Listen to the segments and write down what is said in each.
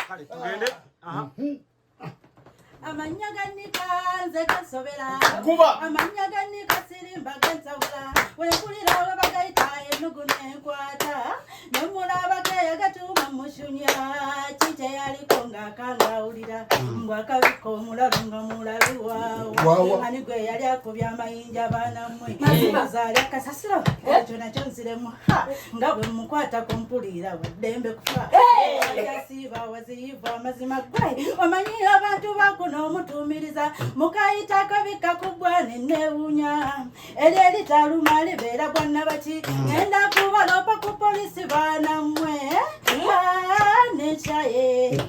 Kale tugende. Aha. Amanya ganika nze gasobera Kuba amanya ganika sirimba gensawula wekulira we bagayita enugu nenkwata nemulaba yagatuma mushunya kije yaliko ngakangawulira mbwakabiko omulalu nga mulalu waawo ani gwe yali akubya amayinja baana mmwe mazali akasasiro ekyo nakyo nziremu nga bwe mukwata kumpulira waddembe kufa yasiiba waziyiva amazima gwe omanyi abantu bakuno omutumiriza mukayita akabika kubwa nenewunya eri eritaluma libeera bwanna baki ngenda kubalopa ku polisi baana mmwe nechaye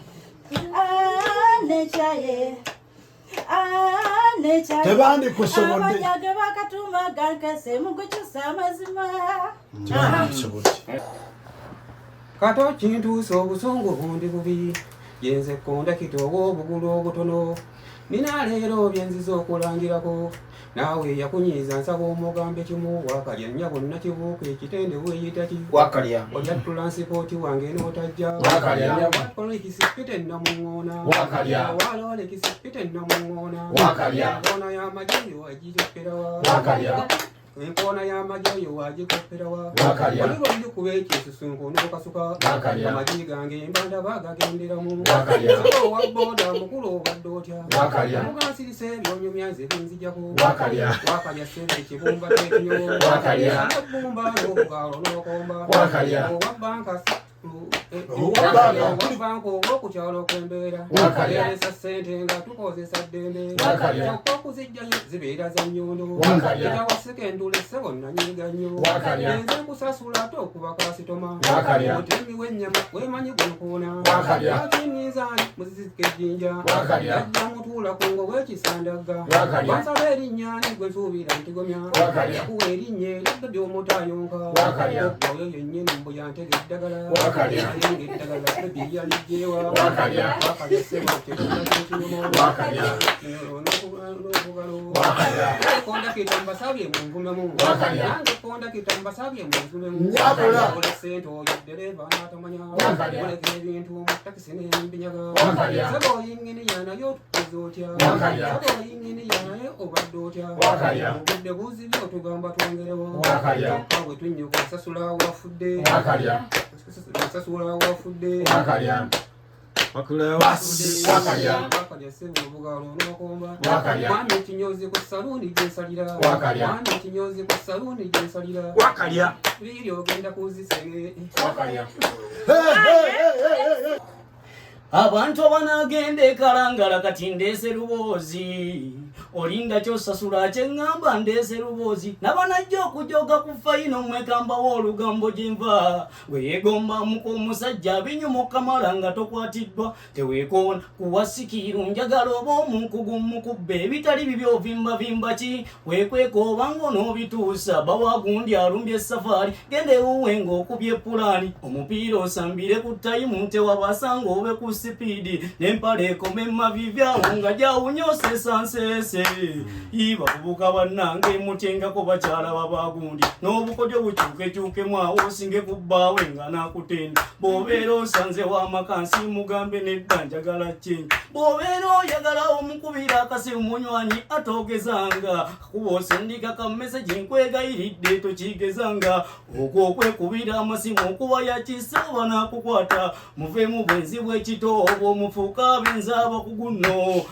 tebandi kusobodde amanyage bakatuma gankase mugukyusa amazima kato kintuusa obusungu bundi bubi yenze konda kitoowa obugulu obutono nina leero byenziza okulangirako naawe yakunyiiza nsaba omugambe kimu wakalya nnya bonna kibuuka ekitende weeyita ki wakalya ojattula nsipooti wange n'otajja wakalya olekisipite nnamuŋŋoona wakalya wala olekisipite nnamuŋŋoona wakalya ona y'amajeyo agijokerawa wakalya enkoona y'amajeyo wagikoperawa wakalya oliwo ndikuba ekisusunku n'okasuka wakalya amagi gange mbanda bagagenderamu wakalya owa booda mukulu obadde otya wakalya mugansirisa ebyonyumya nze binzijako wakalya wakalya sente ekibumba tekinyo wakalya n'ebbumba n'obugaalo n'okomba wakalya owa banka banka owokukyalo kwembeera eresa sente nga tukozesa ddembe kyokka okuzijjayo zibeera za nnyondo etawasika endula essebo nanyiga nnyo enze nkusasula ate okuba kasitoma otemi w'ennyama wemanyi gwenkuuna akinnizaani muzizika ejjinja ajja mutuula ku ngo w'ekisandagga wansaba erinnyani gwe nsuubira ntigomya yakuwa erinnya eradda ly'omutayonka oyo yennyini mbu yantega eddagala eddagala ebiyalijjewa sebo konda kitambasabye munvumemu nange konda kitambasabye munvumemu ola sente oyo dereva natamanya oleka ebintu mutakisi nembinyaga sebo oyingini yanayo tukoze otya sebo oyingini yanaye obadde otya obudde buzibye otugamba twongerewo awe tunnyuka osasula wafudde osasula wafudde wakalya sebo obugaalo n'okomba mwami ekinyozi ku saluuni gyensalira mwami ekinyozi ku saluuni gyensalira wakalya biri ogenda kuzisege abantu abanagenda ekalangala kati ndeese luboozi olinda kyosasula kyeŋŋamba ndeese luboozi nabanajja okujoga ku fayino mwekambawo olugambo gyenva weegombamuko omusajja abinyumukamala nga tokwatiddwa teweekoona kuwasikiiru njagala oba omunkugu mukubbe ebitali bibi ovimbavimba ki weekweka obanga onoobituusa bawagundi alumbye esafaari genda ewuwe ng'okubye pulaani omupiira osambire ku tayimu tewabasanga obe ku sipiidi n'empala ekoma emmavivyawo nga gyawunyoosa esanseese bavubuka bannange mutyengako bakyala babagundi n'obukodyo bukyukekyukemu awo osinge ku bbaawe nga nakutenda bw'obeera osanze w'amakansi mugambe nedda njagala kyenyi bw'obeera oyagala omukubira akasimu munywanyi atoogezanga kuba osindika kammesegi nkwegayiridde tokigezanga okwo okwekubira amasimu okuba yakisa oba nakukwata muveemu bwenzi bw'ekitoobo omufuuka abenza abakugu nno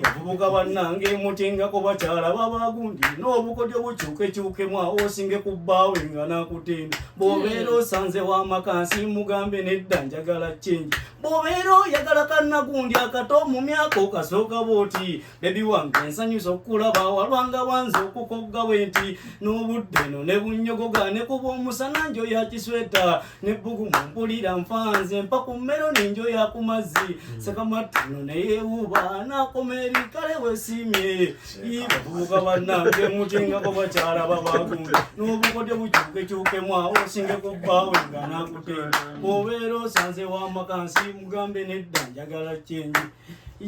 bavubuka bannange mutyengako bakyala babagundi n'obukodyo bukyukekyukemu awo osinge ku bbaawe nga nakutenda bw'obeera osanze w'amakansi mugambe nedda njagala kyenyi bw'obeera oyagala kannagundi akato mu myaka okasooka bw'oti bebi wange ensanyusa okukulaba walwanga wanze okukogga bwe nti n'obudde no ne bunnyogoga ne kuba omusana njo ya kisweta n'ebbugu mumpulira nfanze mpa ku mmero n'enjo ya ku mazzi sekamatano ne yeewuuba n'akoma ebikale weesiimye bavubuka bannange mutyengako bakyala babagundi n'obukodyo bukyukekyukemu awo osinge ku bbaawe nga nakutenda bw'obeera osanze w'amakansi mugambe nedda njagala kyenyi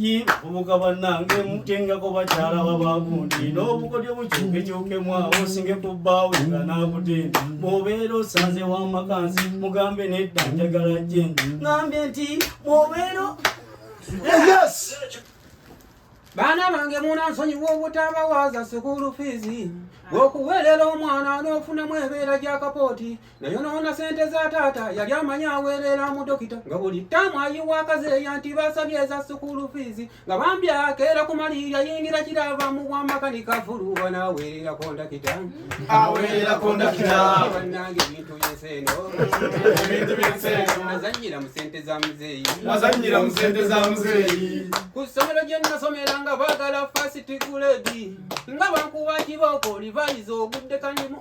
yibuka banange mutengako bakyala babagundi n'obukodyo bukyukekyuke mwawo singe kubbaawo nga nakutendi bw'obeera osanze w'amakansi mugambe nedda njagala jendi ngambye nti bw'obeera Baana bange munansonyiwa obutabawaza sukulu fiizi okuweerera omwana n'ofunamu ebeera gya kapooti naye noona sente za taata yali amanyi aweerera mu dokita nga buli ttaamu ayiwa akazeeya nti basabye eza sukulu fiizi nga bambi akeera ku malirya yingira kirava mu bwamakanika fuluba n'aweerera kondakita bannange ebintu byenseeno nazannyira mu sente za muzeeyi ku ssomero gye nasomera nga baagala fasiti guledi nga bankuba kibooko livayiza ogudde kandimu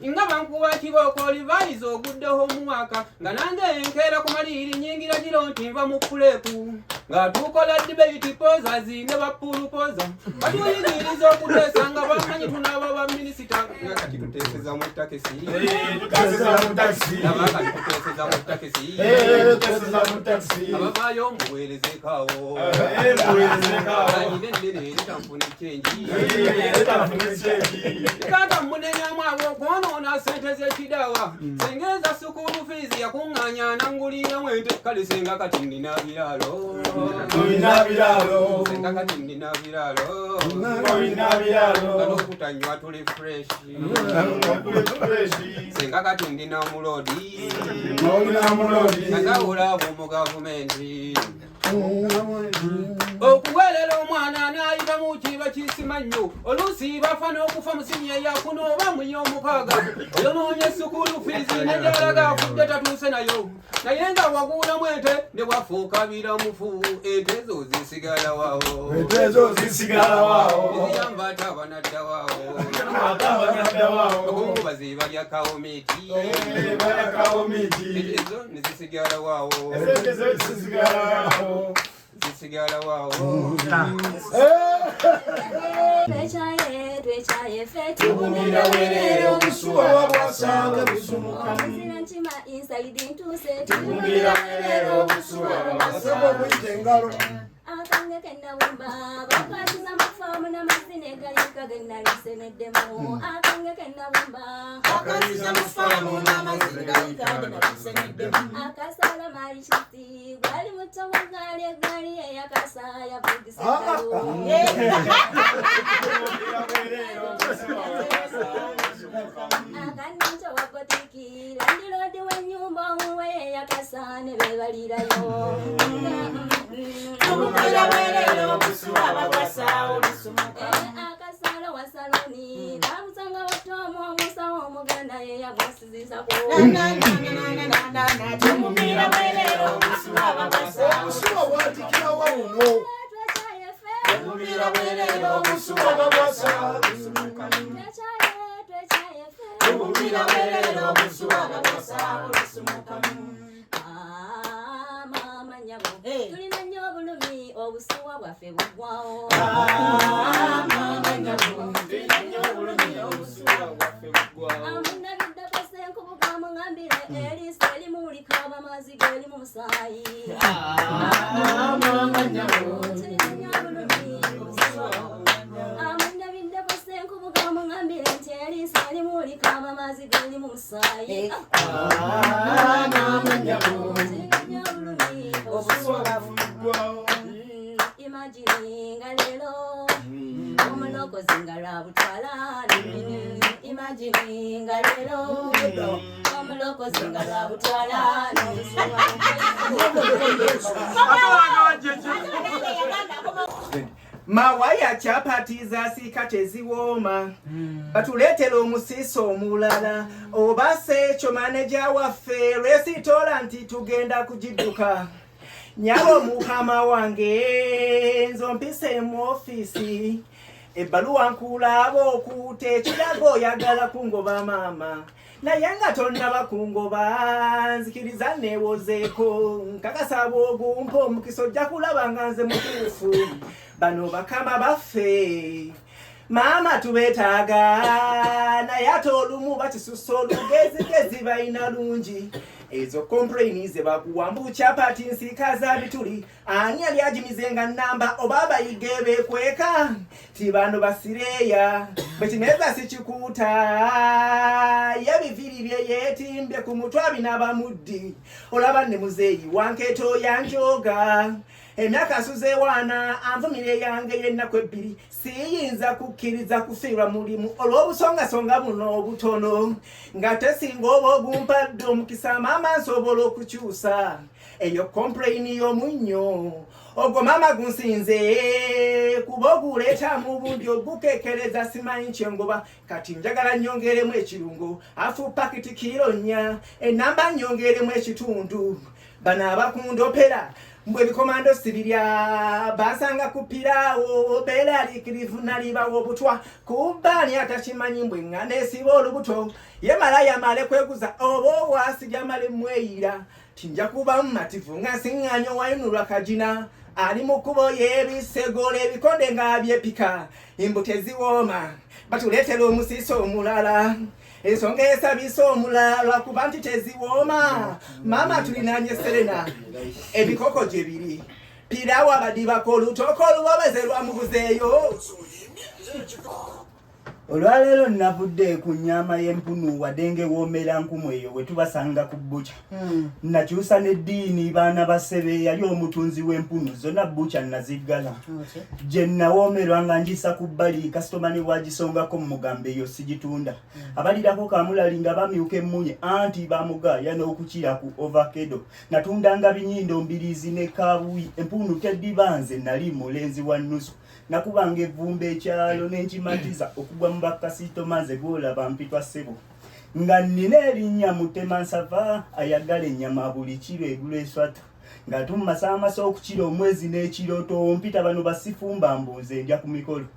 nga bankuba kibooko livayiza oguddeho omwaka nga nange enkeera ku maliri nyingira giro nti nva mu puleepu nga tukola debate posers ne bapulupoza batuyigiriza okuteesa nga bamanyi tunaaba baminisita nga kati tuteeseza mu takisi abavaayo muweerezekaawo kaka munenyamu abo kwonoona sente z'ekidawa sengeza sukulu fiizi yakuŋŋaanya nangulira mwente kale senga kati nina biraalo nga n'okutanywa tuli freshi senga kati ndina mulodi nagawula abo mu gavumenti okuweerera omwana n'ayita mu kiba kisima nnyo oluusi bafa n'okufa musinya yakuna oba munya omukaaga oyonoonye sukulu fiizi nejalaga afudde tatuuse nayo naye nga waguulamu ente ne bwafuuka biramufu ente ezo zisigala waawo eziyamba ate abanadda waawo okungubazi balya kawomiti ezo ne zisigala waawo zisigala waawo twechaye fete tubumira werere obusuwa wabwasanga busumuka omuzira ntima inside ntuse tubumira werere obusuwa wabwasanga bwitengalo akange kenawumba bakasiza amafamu n'amazine galika gennaliseneddemu akange kenawumba Akasiza amafamu n'amazine galika gennaliseneddemu akasala mali kiti gwali mutowa gali egali eyakasa yavugisagalu akanninto wagotiki landirodi w'ennyumba omuwe eyakasa ne bebalirayo akasala wasaloni kamusanga watomu omusawo omuganda yeyagwasizizako obusuwa bwatikira wawuno tubumira werere obusuwa wabwasanga busumuka tubumira werere obusuwa wabwasanga busumuka mama nyabo tulina nnyo obulumi obusuwa bwaffe bugwawo amunabiddeko senkubuga muŋambire erisa erimulika abamaziga eri mu musaayi amunabiddeko senkubuga muŋambire nti erisa erimulika abamaziga eri mu musaayi imagine nga lero omulokozi nga lwabutwala imagine nga lero omulokozi nga lwabutwala mawaya kyapatiza siika teziwooma batuleetera omusiiso omulala obase ekyo maneja waffe lwesitoola nti tugenda kugidduka nyabo mukama wange nzo mpise mu ofiisi ebbaluwa nkuulaaba okuuta ekirago oyagala kungoba maama naye nga tonnaba kungoba nzikiriza neewozeeko nkakasaba ogumpa omukisa ojja kulaba nga nze mutuufu bano bakama baffe maama tubeetaaga naye ate olumu bakisusa olugezigezi balina lungi ezo complain ze bakuwambu chapati nsika za bituli ani ali ajimizenga namba obaba igebe kweka tibano basireya betimeza sichikuta yabiviri bye yetimbe kumutwabi nabamuddi olaba ne muzeyi wanketo yanjoga emyaka asuze wana anvumire yange yenna kwebbiri siyinza kukkiriza kufiirwa mulimu olw'obusongasonga buno obutono nga tesinga oba ogumpadde omukisa maama nsobola okukyusa eyo complain y'omunnyo ogwo maama gunsinze kuba oguleeta mu bundi ogukekereza simanyi kyengoba kati njagala nnyongeremu ekirungo afu pakiti kiro 4 enamba nnyongeremu ekitundu bano abakundopera mbwe bikomando sibirya basanga kupirawo belarikirivu nalibawo obutwa kubani atakimanyi mbwe ngane siba olubuto ye malaya male kweguza oba owasija male mweyira tinja kuba mmativu nga siŋŋanyo wayinulwa kajina ali mu kkubo y'ebisegolo ebikonde nga byepika imbuto eziwooma batuleetera omusiisa omulala ensonga esabisa omulala kuba nti teziwooma maama tulinanye Serena ebikoko gye biri pirawo abadibako olutoko olubobeze lwamubuzeeyo olwaleero navudde ku nnyama y'empunu wadde ng'ewoomera nkumu eyo we tubasanga ku bbuca nakyusa n'eddiini baana ba ssebe yali omutunzi w'empunu zonna bbuca naziggala gye nawoomerwa nga njisa ku bbali kasitoma ne bwagisongako mu mugambo eyo sigitunda abalirako kamulali nga bamyuka emmunye anti bamugaya n'okukira ku ovakedo natundanga binyindo mbirizi ne kaabuyi empunu teddibanze nali mulenzi wa nnusu nakubanga evvumba ekyalo n'enkimatiza okugwa mu bakasitoma ze boolaba mpitwa ssebo nga nnina erinnya Mutemansava ayagala ennyama buli kiro egula eswatu nga tummasa amasa okukira omwezi n'ekirooto mpita bano basifumba mbuuze ndya ku mikolo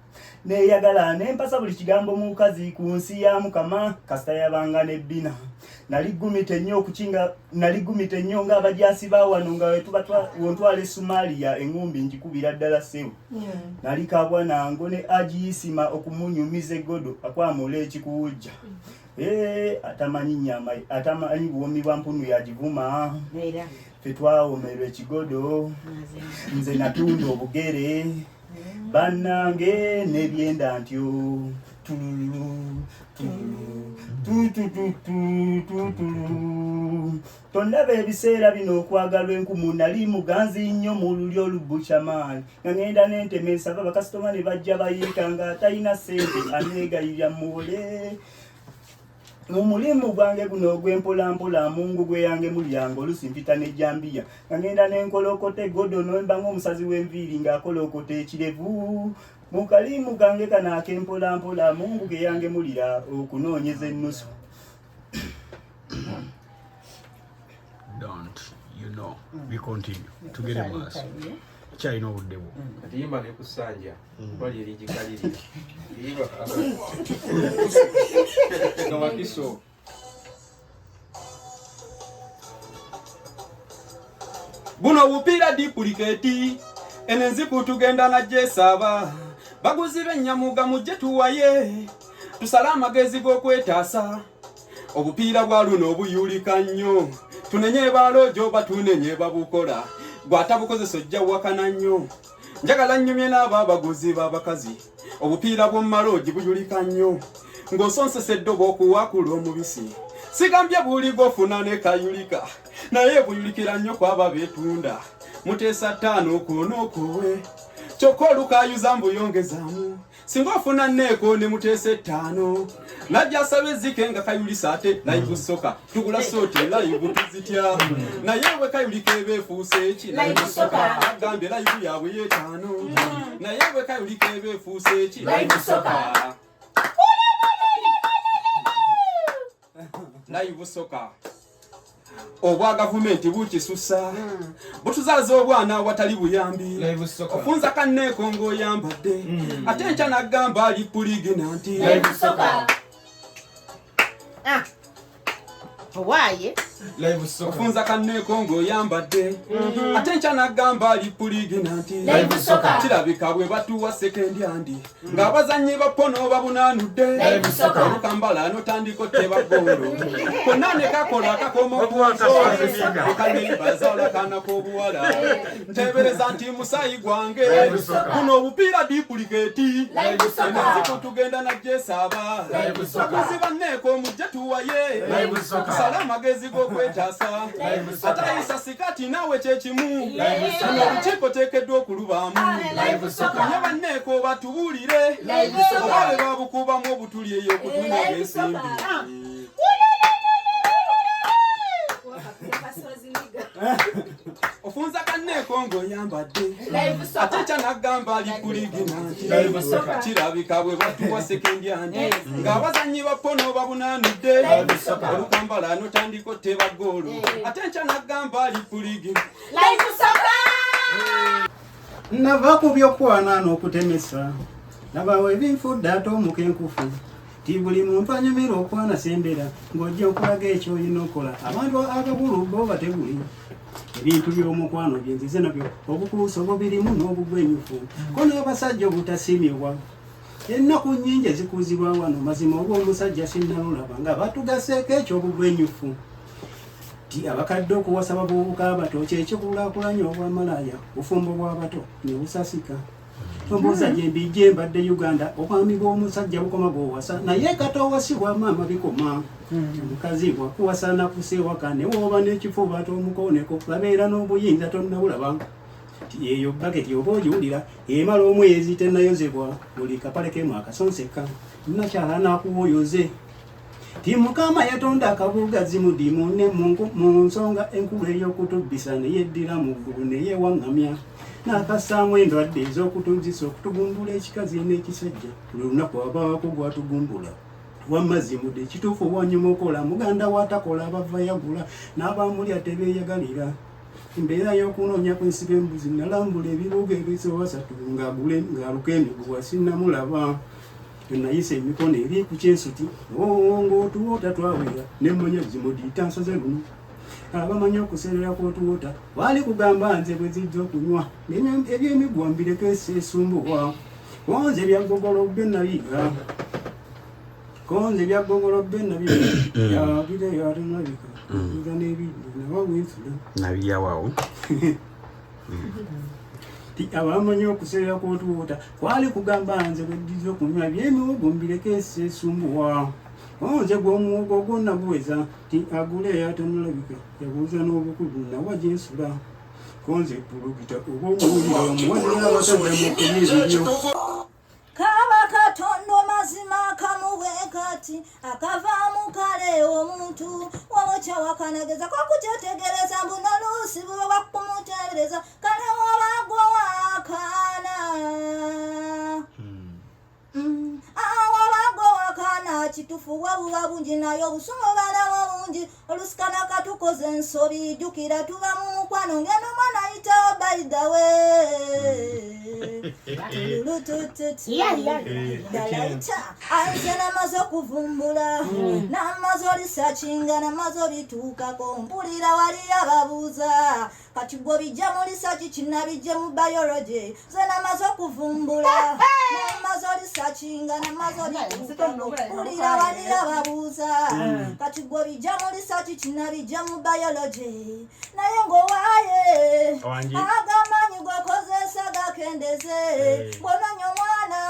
neeyagala nempasa buli kigambo mu kazi ku nsi ya Mukama kasita yabanga n'ebbina naligumita ennyo ng'abajasi ba wano nga wontwala Somalia engumbi nkikubira ddala ssebo nalikabwa nango ne agiisima okumunyumiza eggodo akwamula ekikuwujja atamanyi nnyama atamanyi buwomi bwa mpunu yagivuma ffe twawoomerwa ekigodo nze natunda obugere bannange n'ebyenda ntyo tondaba ebiseera bino okwagalwa enkumu nali muganzi nnyo mu lulyo olubbukyamaani nga ngenda n'entema ensava bakasitoma ne bajja bayiika nga talina ssente aneegayirya muwole mu mulimu gwange guno ogw'empolampola mungu gwe yange mulyanga olusi mpita n'ejjambiya nga ngenda n'enkolokota eggodo nomba ng'omusazi w'enviiri ng'akolokota ekirevu mu kalimu gange kano ak'empolampola mungu ge yange mulira okunoonyeza ennusu tugere maaso kyalina obudde bwo kati yimba ne kusanja wali erigikaliri wakiso buno bupiira dipuriketi enenziku tugenda najjesaaba baguzi b'ennyamuga mujje tuwaye tusale amagezi g'okwetaasa obupiira bwa luno obuyulika nnyo tunenye baloojo batunenye babukola gwatabukozesa ojja wakana nnyo njagala nnyumye n'abo abaguzi b'abakazi obupiira bw'omumaloogi buyulika nnyo ng'osonsesa eddobo okuwaakula omubisi sigambye buli gofuna ne kayulika naye buyulikira nnyo kwaba beetunda muteesa 5 koonookowe kyokka olukayuza mbuyongezaamu singa ofuna nneeko ne muteesa 5 najja asaba ezzike nga kayulisa ate live soka tugula sote live tuzitya naye bwe kayulika eba efuuse eki live soka agambye live yaabwe ye5 naye bwe kayulika eba efuuse eki live soka live soka obwa gavumenti bukisusa butuzaaza obwana awatali buyambi ofunza kanneeko ng'oyambadde ate enkya n'agamba ali puliginanti owaye Live soka. Ofunza kaneko ng'oyambadde. Ate nkya n'agamba ali puligina nti. Live soka. Kirabika bwe batuwa sekendi andi. Ng'abazannyi ba pono babunanudde. Live soka. Olukambala n'otandika otteba ggoolo. Konna ne kakola kakomo kuwasa. Kaneibaza olakana k'obuwala. Nteebereza nti musayi gwange. Kuno obupiira dipuligeti. Enaziko tugenda na Jesaba. Abakozi banneeko mujje tuwaye. Sala amagezi g'okwetaasa. Atayisa sikati naawe kyekimu. Kuno olukiiko teekeddwa okulubaamu. Nye banneeko batubuulire. Oba be babukubamu obutuli eyo okutunga ensimbi. Ofunza kaneko ng'oyambadde. Ate nkya n'agamba ali puligina nti. Kirabika bwe batuwa sekendi andi. Ng'abazannyi ba pono babunanudde. Olukambala n'otandika otteba ggoolo. Ate nkya n'agamba ali puligina. Nava ku byokwana n'okutemesa. Nabawe ebinfudde ate omukenkufu. Ti buli muntu anyumira okwana sembera ng'ojja okulaga ekyo olina okola. Abantu abakulu bo bateguli. Ebintu by'omukwano byenzize nabyo obukuuso bubirimu n'obugwenyufu. Ko n'abasajja obutasimibwa. Ennaku nnyingi ezikuzibwa wano mazima oba omusajja sinnalulaba nga batugaseeko ekyo obugwenyufu. Ti abakadde okuwasa bavubuka abato kyekikulaakulanya obwamalaaya bufumbo bw'abato ne busasika. Tombuuza gye mbijje mbadde Uganda obwami bw'omusajja bukoma bw'owasa naye kata owasibwa maama bikoma. Omukazi bwakuwasa nakuseewaka ne wooba n'ekifuba tomukooneko labeera n'obuyinza tonnabulaba. Ti eyo baketi oba ogiwulira emala omwezi tennayozebwa buli kapale kemu akasonseka nakyala n'akuwoyoze. Ti Mukama yatonda akabugazi mudimu ne mu nsonga enkulu ey'okutubbisa ne yeddira mu ggulu ne yeewaŋŋamya. N'akassaamu endwadde ez'okutunzisa okutugumbula ekikazi n'ekisajja buli lunaku abaako gwatugumbula. Wamazzi mudde ekituufu wanyuma okola muganda watakola abava yagula n'abamulya tebeeyagalira. Embeera y'okunoonya kw'ensiba embuzi nalambula ebibuga ebisoba 3 ng'aluka emiguwa sinnamulaba. Nayise emikono eri ku kyensuti ng'otuwota twawera nemmanya zimudi tansaze luno. Abamanyi okuserera kw'otuwota waali kugamba nze bwe zijja okunywa ebyemigwa mbireko esumbuwa. Konze byaggogolobbe nabiga. Konze byaggogolobbe nabiga. Yabireyo ate nabika. Nza n'ebidde nawa wensula. Nabiyawaawo. Ti abamanyi okuserera kw'otuwota kwali kugamba nze bwe dijja okunywa ebyemiwogo mbireko esumbuwa. Konze gw'omuwogo gwonna buweza ti agule yatanulabika yabuuza n'obukulu nawa gyensula. Konze pulugita oba omuwulira omuwazira abasajja mu kubyebibyo. Kaba Katondo mazima kamuwe kati akavaamu kale omuntu wamukya wakanageza kwakukyetegereza mbuno luusi bwe bakumuteebereza kale wabagwa wakana. Awabagwa wakana kitufu wabula bungi naye obusumu balawo bungi olusikana katukoze ensobi jjukira tuba mu mukwano ngeno mwana ayitawo by the way. Dalaita anze namaze okuvumbula namaze olisakinga namaze obituukako mpulira wali ababuuza kati gwe bijja mu lisaki kinabijje mu biology ze namaze okuvumbula namaze olisakinga namaze obituukako mpulira wali ababuuza kati gwe bijja mu lisaki kinabijje mu biology naye ng'owaaye agamanyi gwekozesa gakendeze bononyo mwana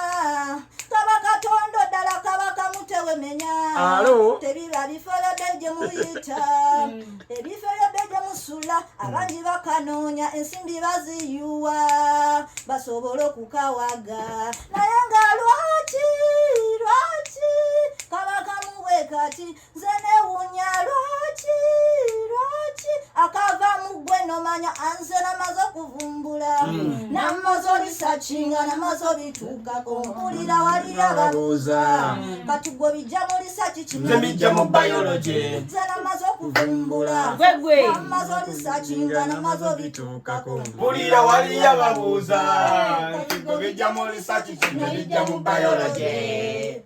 kaba Katondo ddala kaba kamutewemenya tebiba bifolodde gye muyita ebifolodde gye musula abangi bakanoonya ensimbi baziyuwa basobole okukawaga naye nga lwaki kaba kamuwe kati nze newunya lwaki akava mu ggwe nomanya anze namaze okuvumbula namaze olisakinga namaze obituukako mpulira wali ababuuza kati gwe bijja mu lisaki kinabijja mu biology nze namaze okuvumbula namaze olisakinga namaze obituukako mpulira wali ababuuza kati gwe bijja mu lisaki kinabijja mu biology.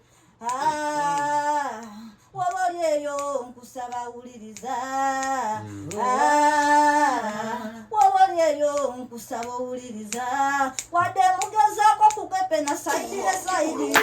Wobolyeyo nkusaba wuliriza wobolyeyo nkusaba wuliriza wadde mugezaako kukepe na saidi ne saidi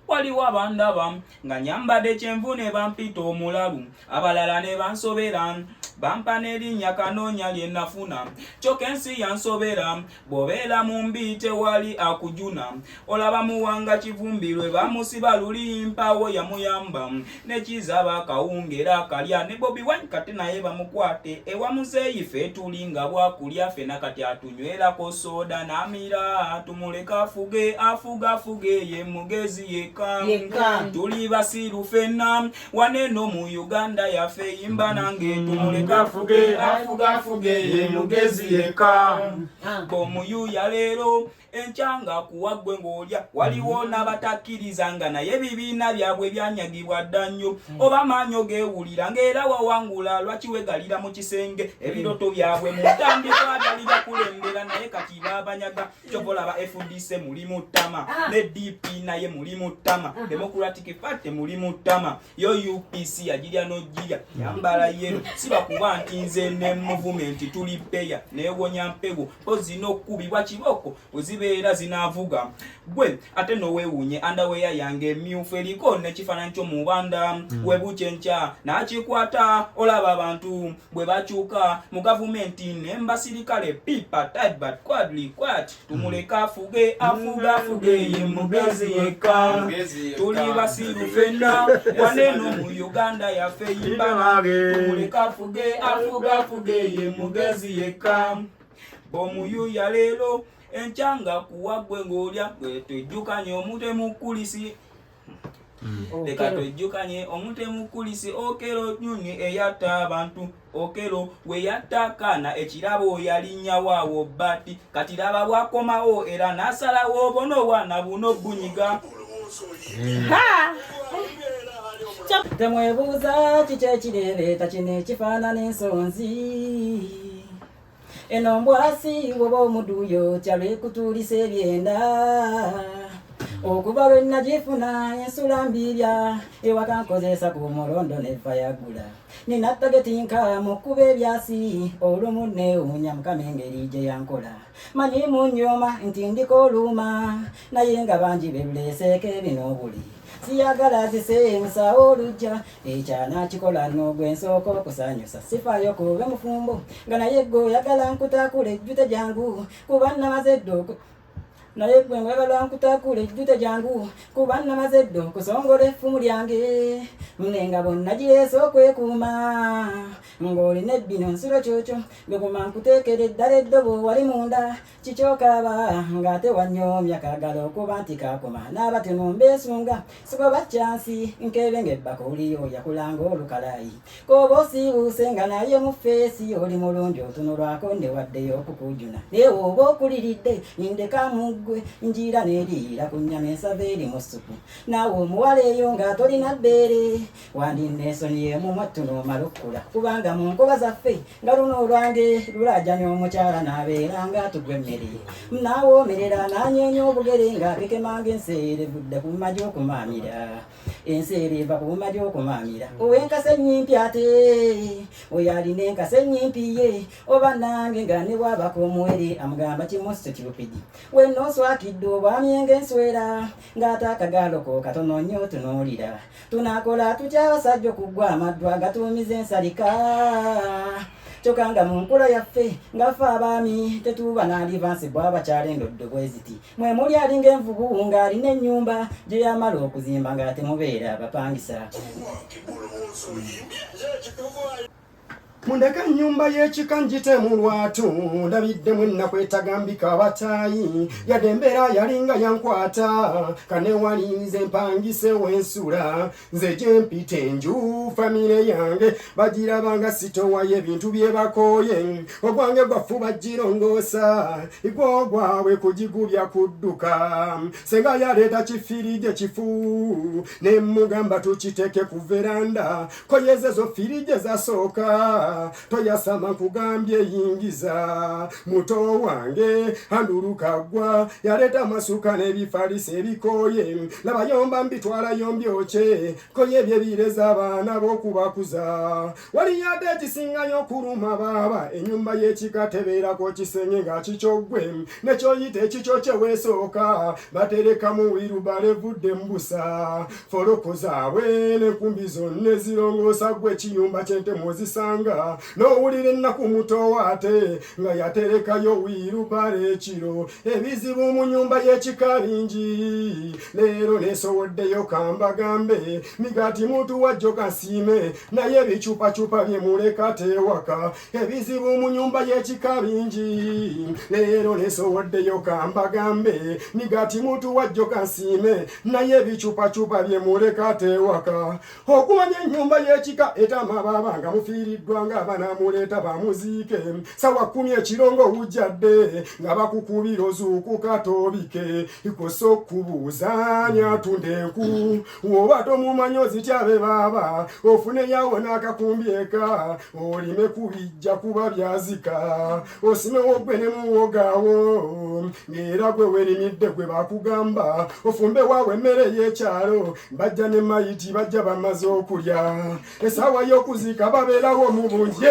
waliwo abandaba nga nyambadde kyenvu ne bampita omulalu abalala ne bansobera bampa n'erinnya kanoonya lye nafuna kyokka ensi yansobera bw'obeera mu mbi tewali akujuna olaba muwanga kivumbi lwe bamusiba lulimpawo yamuyamba nekizaba akawungera akalya ne Bobi Wine kati naye bamukwate ewa muzeeyi ffe tuli nga bwakulya ffena kati atunywerako soda n'amira tumuleka afuge ye mugezi yekka tuli basiru ffenna waneno mu Uganda yaffe yimba nange tumuleka afuge ye mugezi yekka bomuyuya leero enchanga kuwagwe ng'olya waliwo n'abatakkirizanga naye ebibiina byabwe byanyagibwa dda nnyo oba maanyo geewulira ng'era wawangula lwaki wegalira mu kisenge ebiroto byabwe mu ntandikwa byali bakulembera naye kati baabanyaga kyovolaba FDC muli mu ttama ne DP naye muli mu ttama Democratic Party muli mu ttama yo UPC yagirya n'ogirya yambala yero siba kuba nti nze ne movement tuli peya neewonya mpego pozi n'okkubibwa kiboko wezibeera zinaavuga gwe ate noweewunye andaweya yange emyufu eriko nekifaananyi ky'omubanda webuke nkya n'akikwata olaba abantu bwe bakyuka mu gavumenti n'embasirikale pipa tibat quadli quat tumuleka afuge ye mugezi yekka tuli basiru ffenna waneno mu Uganda yaffe yimba tumuleka afuge ye mugezi yekka bomuyuya leero enchanga kuwagwe ng'olya bwe twejjukanye omutemu kulisi leka twejjukanye omutemu kulisi okero nyunyi eyatta abantu okero we yatta akaana ekirabo yalinnyawo bati kati laba bwakomawo era n'asalawo bono bwana buno bunyiga temwebuuza kiki ekireebeeta kino ekifaanana ensonzi eno mbwasi woba omuduuyo kyalwekutuulisa ebyenda okuva lwe nagifuna ensula mbiibya ewaka nkozesa ku mulondo neva yagula nina tageti nka mu kkuba ebyasi olumu neewuunya mukama engeri gye yankola manyi munnyoma nti ndiko oluuma naye nga bangi bebuleeseeko ebinoobuli siyagala ziseemusawo olujja ekyana kikola n'ogwe nsooka okusanyusa sifaayo kuba mufumbo nga naye gwe oyagala nkutakula ejjute jangu kuba namaze ddo naye gwe oyagala nkutakula ejjute jangu kuba namaze ddo kusongola effumu lyange mnenga bonna gireese okwekuuma ng'olina ebbino nsiro kyokyo beguma nkuteekera eddala eddobo wali munda kikyokaaba ng'ate wanyoomya kaagala okuba nti kaakoma n'abatemu mbeesunga sikoba kyansi nkebe ng'ebbaka oliyo yakulanga olukalayi kooba osiibuuse nga naye mu feesi oli mulungi otunulwako newaddeyo okukujuna naye oba okuliridde ndeka muggwe njiira n'eriira ku nnyama ensava eri mu ssupu naawe omuwala eyo nga tolina bbeere wandinneesoni yemumwa tunoomala okkula kubanga mu nkoba zaffe nga luno olwange lulajjanya omukyala n'abeera nga tugwe emmere naawomerera n'anyeenya obugere ng'abikemanga enseere vudde ku mma gy'okumaamira enseere eva ku mma gy'okumaamira ow'enkasa ennyimpi ate oyo alina enkasa ennyimpi ye oba nange nga ne bwabaka omuwere amugamba kimusi kirupidi wennooswakidde obwamyenga enswera ng'ate akagaalo ko katono nnyo tunuulira tunaakola tutya abasajja okuggwa amaddwa gatuumiza ensalika kyokka nga mu nkula yaffe ngaffe abaami tetuuba n'alivansi bw'abakyala endoddo bwe ziti mwe muli alinga envubu ng'alina ennyumba gye yamala okuzimba nga temubeera abapangisa mundeke ennyumba y'ekika ngitemu lwatu ndabiddemu ennaku etagambika abataayi yadde embeera yalinga yankwata kanewalinze empangise w'ensula nze gye mpita enju famire yange bagirabanga sitowayo ebintu bye bakooye ogwange gwaffu bagirongoosa igwogwabwe kugigubya kudduka senga yaleeta kifirije kifu ne mugamba tukiteeke ku veranda koyezezo firije zasooka yingiza toyasama kugambye yingiza muto wange andulukagwa yaleta masuka n'ebifalisa ebikoye labayomba mbitwala yombyoche koye byebireza abaana b'okubakuza waliyo ate ekisingayo okuluma baba ennyumba y'ekikatebeerako kisenge nga kikyogwe nekyoyita ekikyo kyeweesooka batereka mu wirubale evudde mbusa foloko zaabwe n'enkumbi zonna ezirongoosa gwe ekiyumba ky'entemu ozisanga n'owulira ennaku muto ate nga yaterekayo wirubale ekiro ebizibu mu nnyumba y'ekika bingi leero neesowoddeyo kambagambe migati muntu wajjo kasiime naye ebicupacupa bye muleka teewaka ebizibu mu nnyumba y'ekika bingi leero neesowoddeyo kambagambe migati muntu wajjo kasiime naye ebicupacupa bye muleka teewaka okumanya ennyumba y'ekika etama baba nga mufiiriddwa nga banamuleeta bamuziike sawa 10 ekirongo wujjadde nga bakukubira ozuukuka toobike ikosa okubuuzaanya atunda enku oba tomumanyi ozityabe baaba ofune yawo n'akakumbi eka olime kubijja kuba byazika osimewo gwe ne muwogaawo ng'era gwe werimidde gwe bakugamba ofumbe waawe emmere y'ekyalo bajja ne mayiti bajja bamaze okulya esaawa y'okuzika babeerawo mu bungi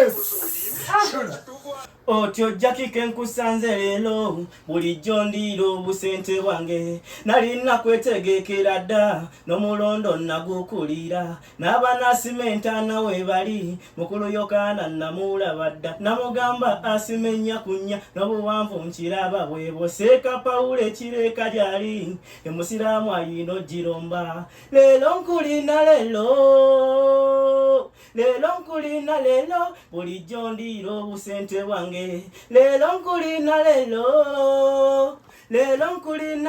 otyo jakike nkusanze leero bulijjo ndiira obusente bwange nalina kwetegekera dda n'omulondo nagukulira n'abanasimentaana we bali mukulu yokaana namulaba dda namugamba asimenya kunnya n'obuwanvu nkiraba bwebo seeka pawulo ekireeka gyali emusiraamu ayina ogiromba leero nkulina leero bulijjo ndiira obusente bwange lelo nkulina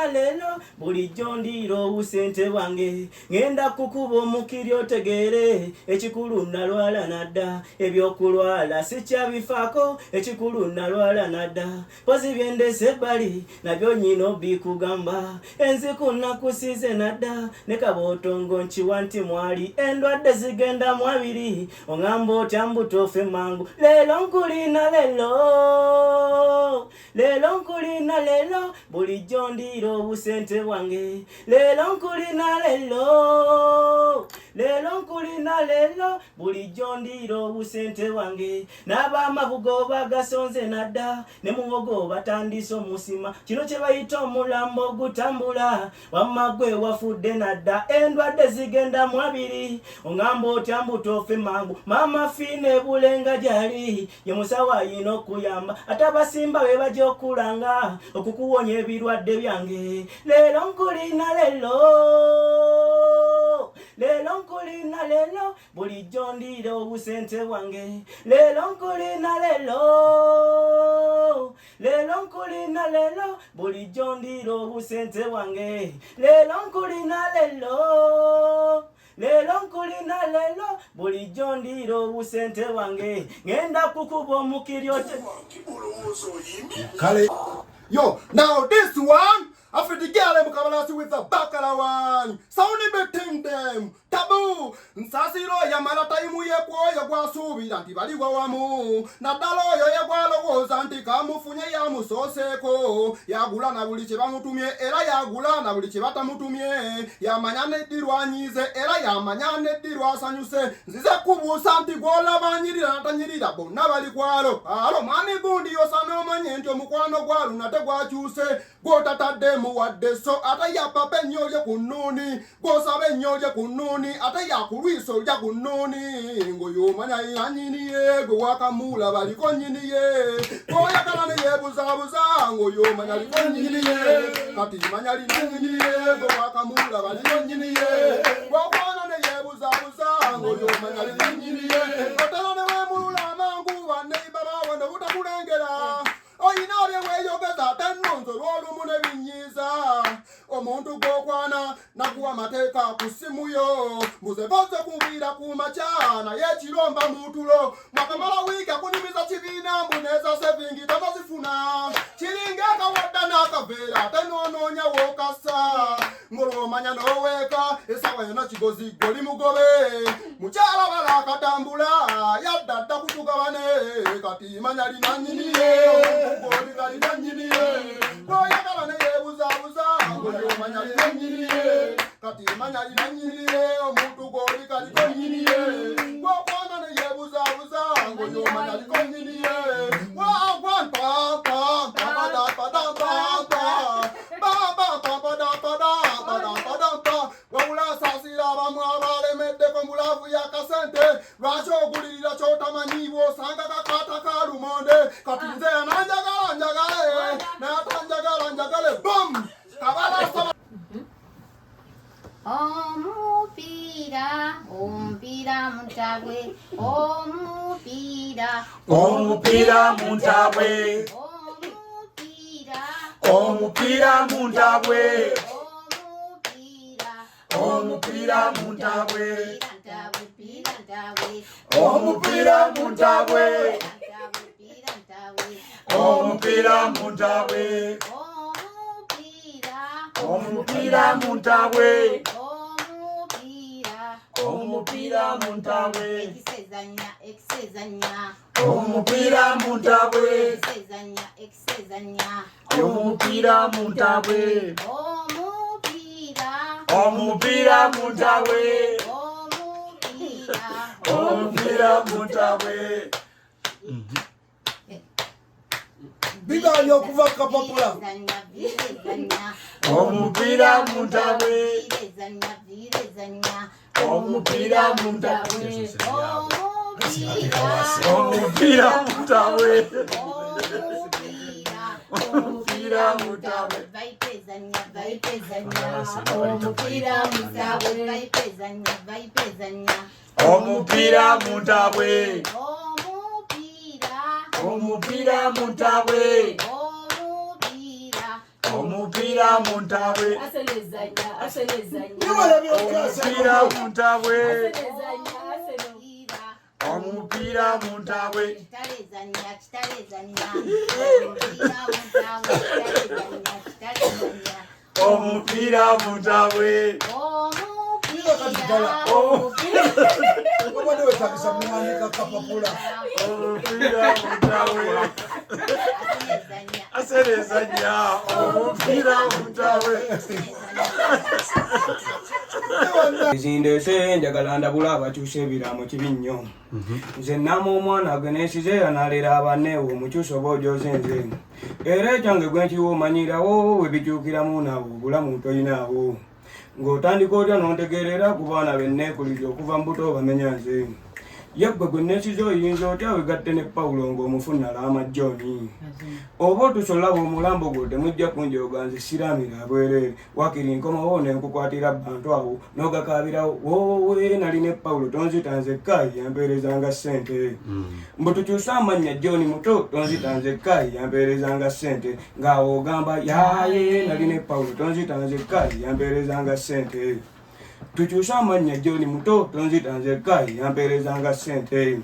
lelo bulijjo ndiira obusente bwange ngenda kukuba omukiri otegeere ekikulu nalwala nadda ebyokulwala sikyabifaako ekikulu nalwala nadda pozi byendese ebbali nabyo nyina obikugamba enziku nakusize nadda ne kabootongo nkiwa nti mwali endwadde zigenda mu abiri oŋŋamba otya mbutofe mangu lelo nkulina lelo bulijjo ndiira obusente bwange lelo nkulina bulijjo ndiira obusente bwange n'abamabugo bagasonze nadda ne muwogo batandise omusima kino kye bayita omulambo ogutambula wamma gwe wafudde nadda endwadde zigenda mu abiri oŋŋamba otya mbutofe mangu maama fiine bulenga gyali ye musawo ayina okuyamba ate abasimba be bajja okulanga okukuwonya ebirwadde byange lelo nkulina bulijjo ndiira obusente bwange lelo nkulina bulijjo ndiira obusente bwange lelo nkulina bulijjo ndiira obusente bwange ngenda kukuba omukiri kale yo now this one after the girl I'm coming with a bacala one sounding between them tabu nsasiro ya marata imu ye kwoyo gwasubira nti bali wamu nadalo yo ye gwalowoza nti kamufunye ya musoseko yagula na buli kye bamutumye era yagula na buli kye batamutumye yamanyane dirwanyize era yamanyane dirwasanyuse nzize kubuusa nti gwola banyirira natanyirira bonna bali kwalo alo mani gundi yosana omanye nti omukwano gwalu nate gwakyuse gwotatadde muwadde so ate yapapa ennyo lye ku nnuuni gwosaba ennyo lye ku nnuuni ate yakulwisa olya ku nnuuni ng'oyomanya yanyiniye gwe wakamula baliko nyiniye gwoyagala ne yeebuzaabuza ng'oyomanya liko nyiniye kati manya lina nyiniye gwe wakamula baliko nyiniye gwokwana ne yeebuzaabuza ng'oyomanya lina nyiniye otera ne weemulula amangu baneiba bawe ne butakulengera oyina byeweyogeza ate nnonzo lw'olumu ne binyiiza omuntu gw'okwana nakuwa amateeka ku ssimu yo mbuze boze kuviira ku makyana y'ekiromba mu tulo mwakamala wiiki akunyumiza kibiina mbu neeza sevingi tamazifuna kiringa akawadda n'akaveera ate n'onoonya wookasa ng'olwomanya n'oweeka esawa yonna kigozi goli mugobe mukyala bala akatambula yaddadda kutugabane kati manya lina nnyiniye goli kalina nnyiniye noyagala ne yeebuzaabuza goli omanya lina nnyiniye kati manya lina nnyiniye omuntu goli kaliko nnyiniye gwokwana ne yeebuzaabuza goli omanya liko nnyiniye lwaki ogulirira kyotamanyiibwa osanga kakata ka lumonde kati nze yananjagala njagale nayatanjagala njagale bom kabalasa Omupiira muntabwe omupiira muntabwe omupiira muntabwe omupiira muntabwe omupiira muntabwe omupiira muntabwe omupiira muntabwe omupiira muntabwe omupiira muntabwe omupiira muntabwe omupiira muntabwe omupiira muntabwe bigaanyi okuva kapapula omupiira muntabwe omupiira muntabwe omupiira muntabwe omupiira muntabwe omupiira muntabwe omupiira muntabwe omupiira muntabwe omupiira muntabwe omupiira muntabwe omupiira muntabwe aserezanya omupiira muntabwe zindese njagala ndabula abakyusa ebiraamo kibi nnyo nze nnama omwana gwe neesize yanaalera abanneewo omukyusa oba ojoze nze era ekyange gwe nkiwa omanyirawo we bikyukiramu naawo obulamu toyinaawo ng'otandika otya n'ontegeerera ku baana benneekuliza okuva mu buto bamenya nze yaggwe gwe neesize oyinza otya wegatte ne pawulo ng'omufunala amajjooni oba otusolaba omulambo gwo temujja kunjoga nze siramira bwereere wakiri nkomawo nenkukwatira bantu awo n'ogakaabirawo wowe nali ne pawulo tonzitanze kaayi yampeerezanga ssente mbu tukyusa amannya jjooni muto tonzitanze kaayi yampeerezanga ssente ng'awo ogamba yaaye nali ne pawulo tonzitanze kaayi yampeerezanga ssente tukyusa amannya jjooni muto tonzitanze kaayi yampeerezanga ssente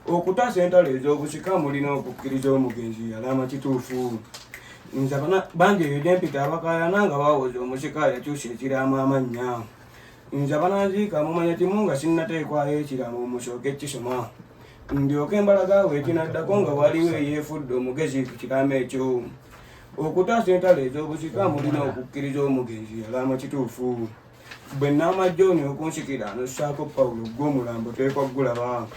okutaasa entalo ez'obusika mulina okukkiriza omugenzi yalama kituufu nze bangi eyo gyempita abakayana nga bawoza omusika yakyusa ekiraamo amannya nze bananziika mumanya kimu nga sinnateekwayo ekiraamo musooke kisoma ndyoke embalagaawo ekinaddako nga waliwo eyeefudde omugezi ku kiraamo ekyo okutaasa entalo ez'obusika mulina okukkiriza omugenzi yalama kituufu bwe naamajjooni okunsikira nossaako pawulo gw'omulambo teekwa gulaba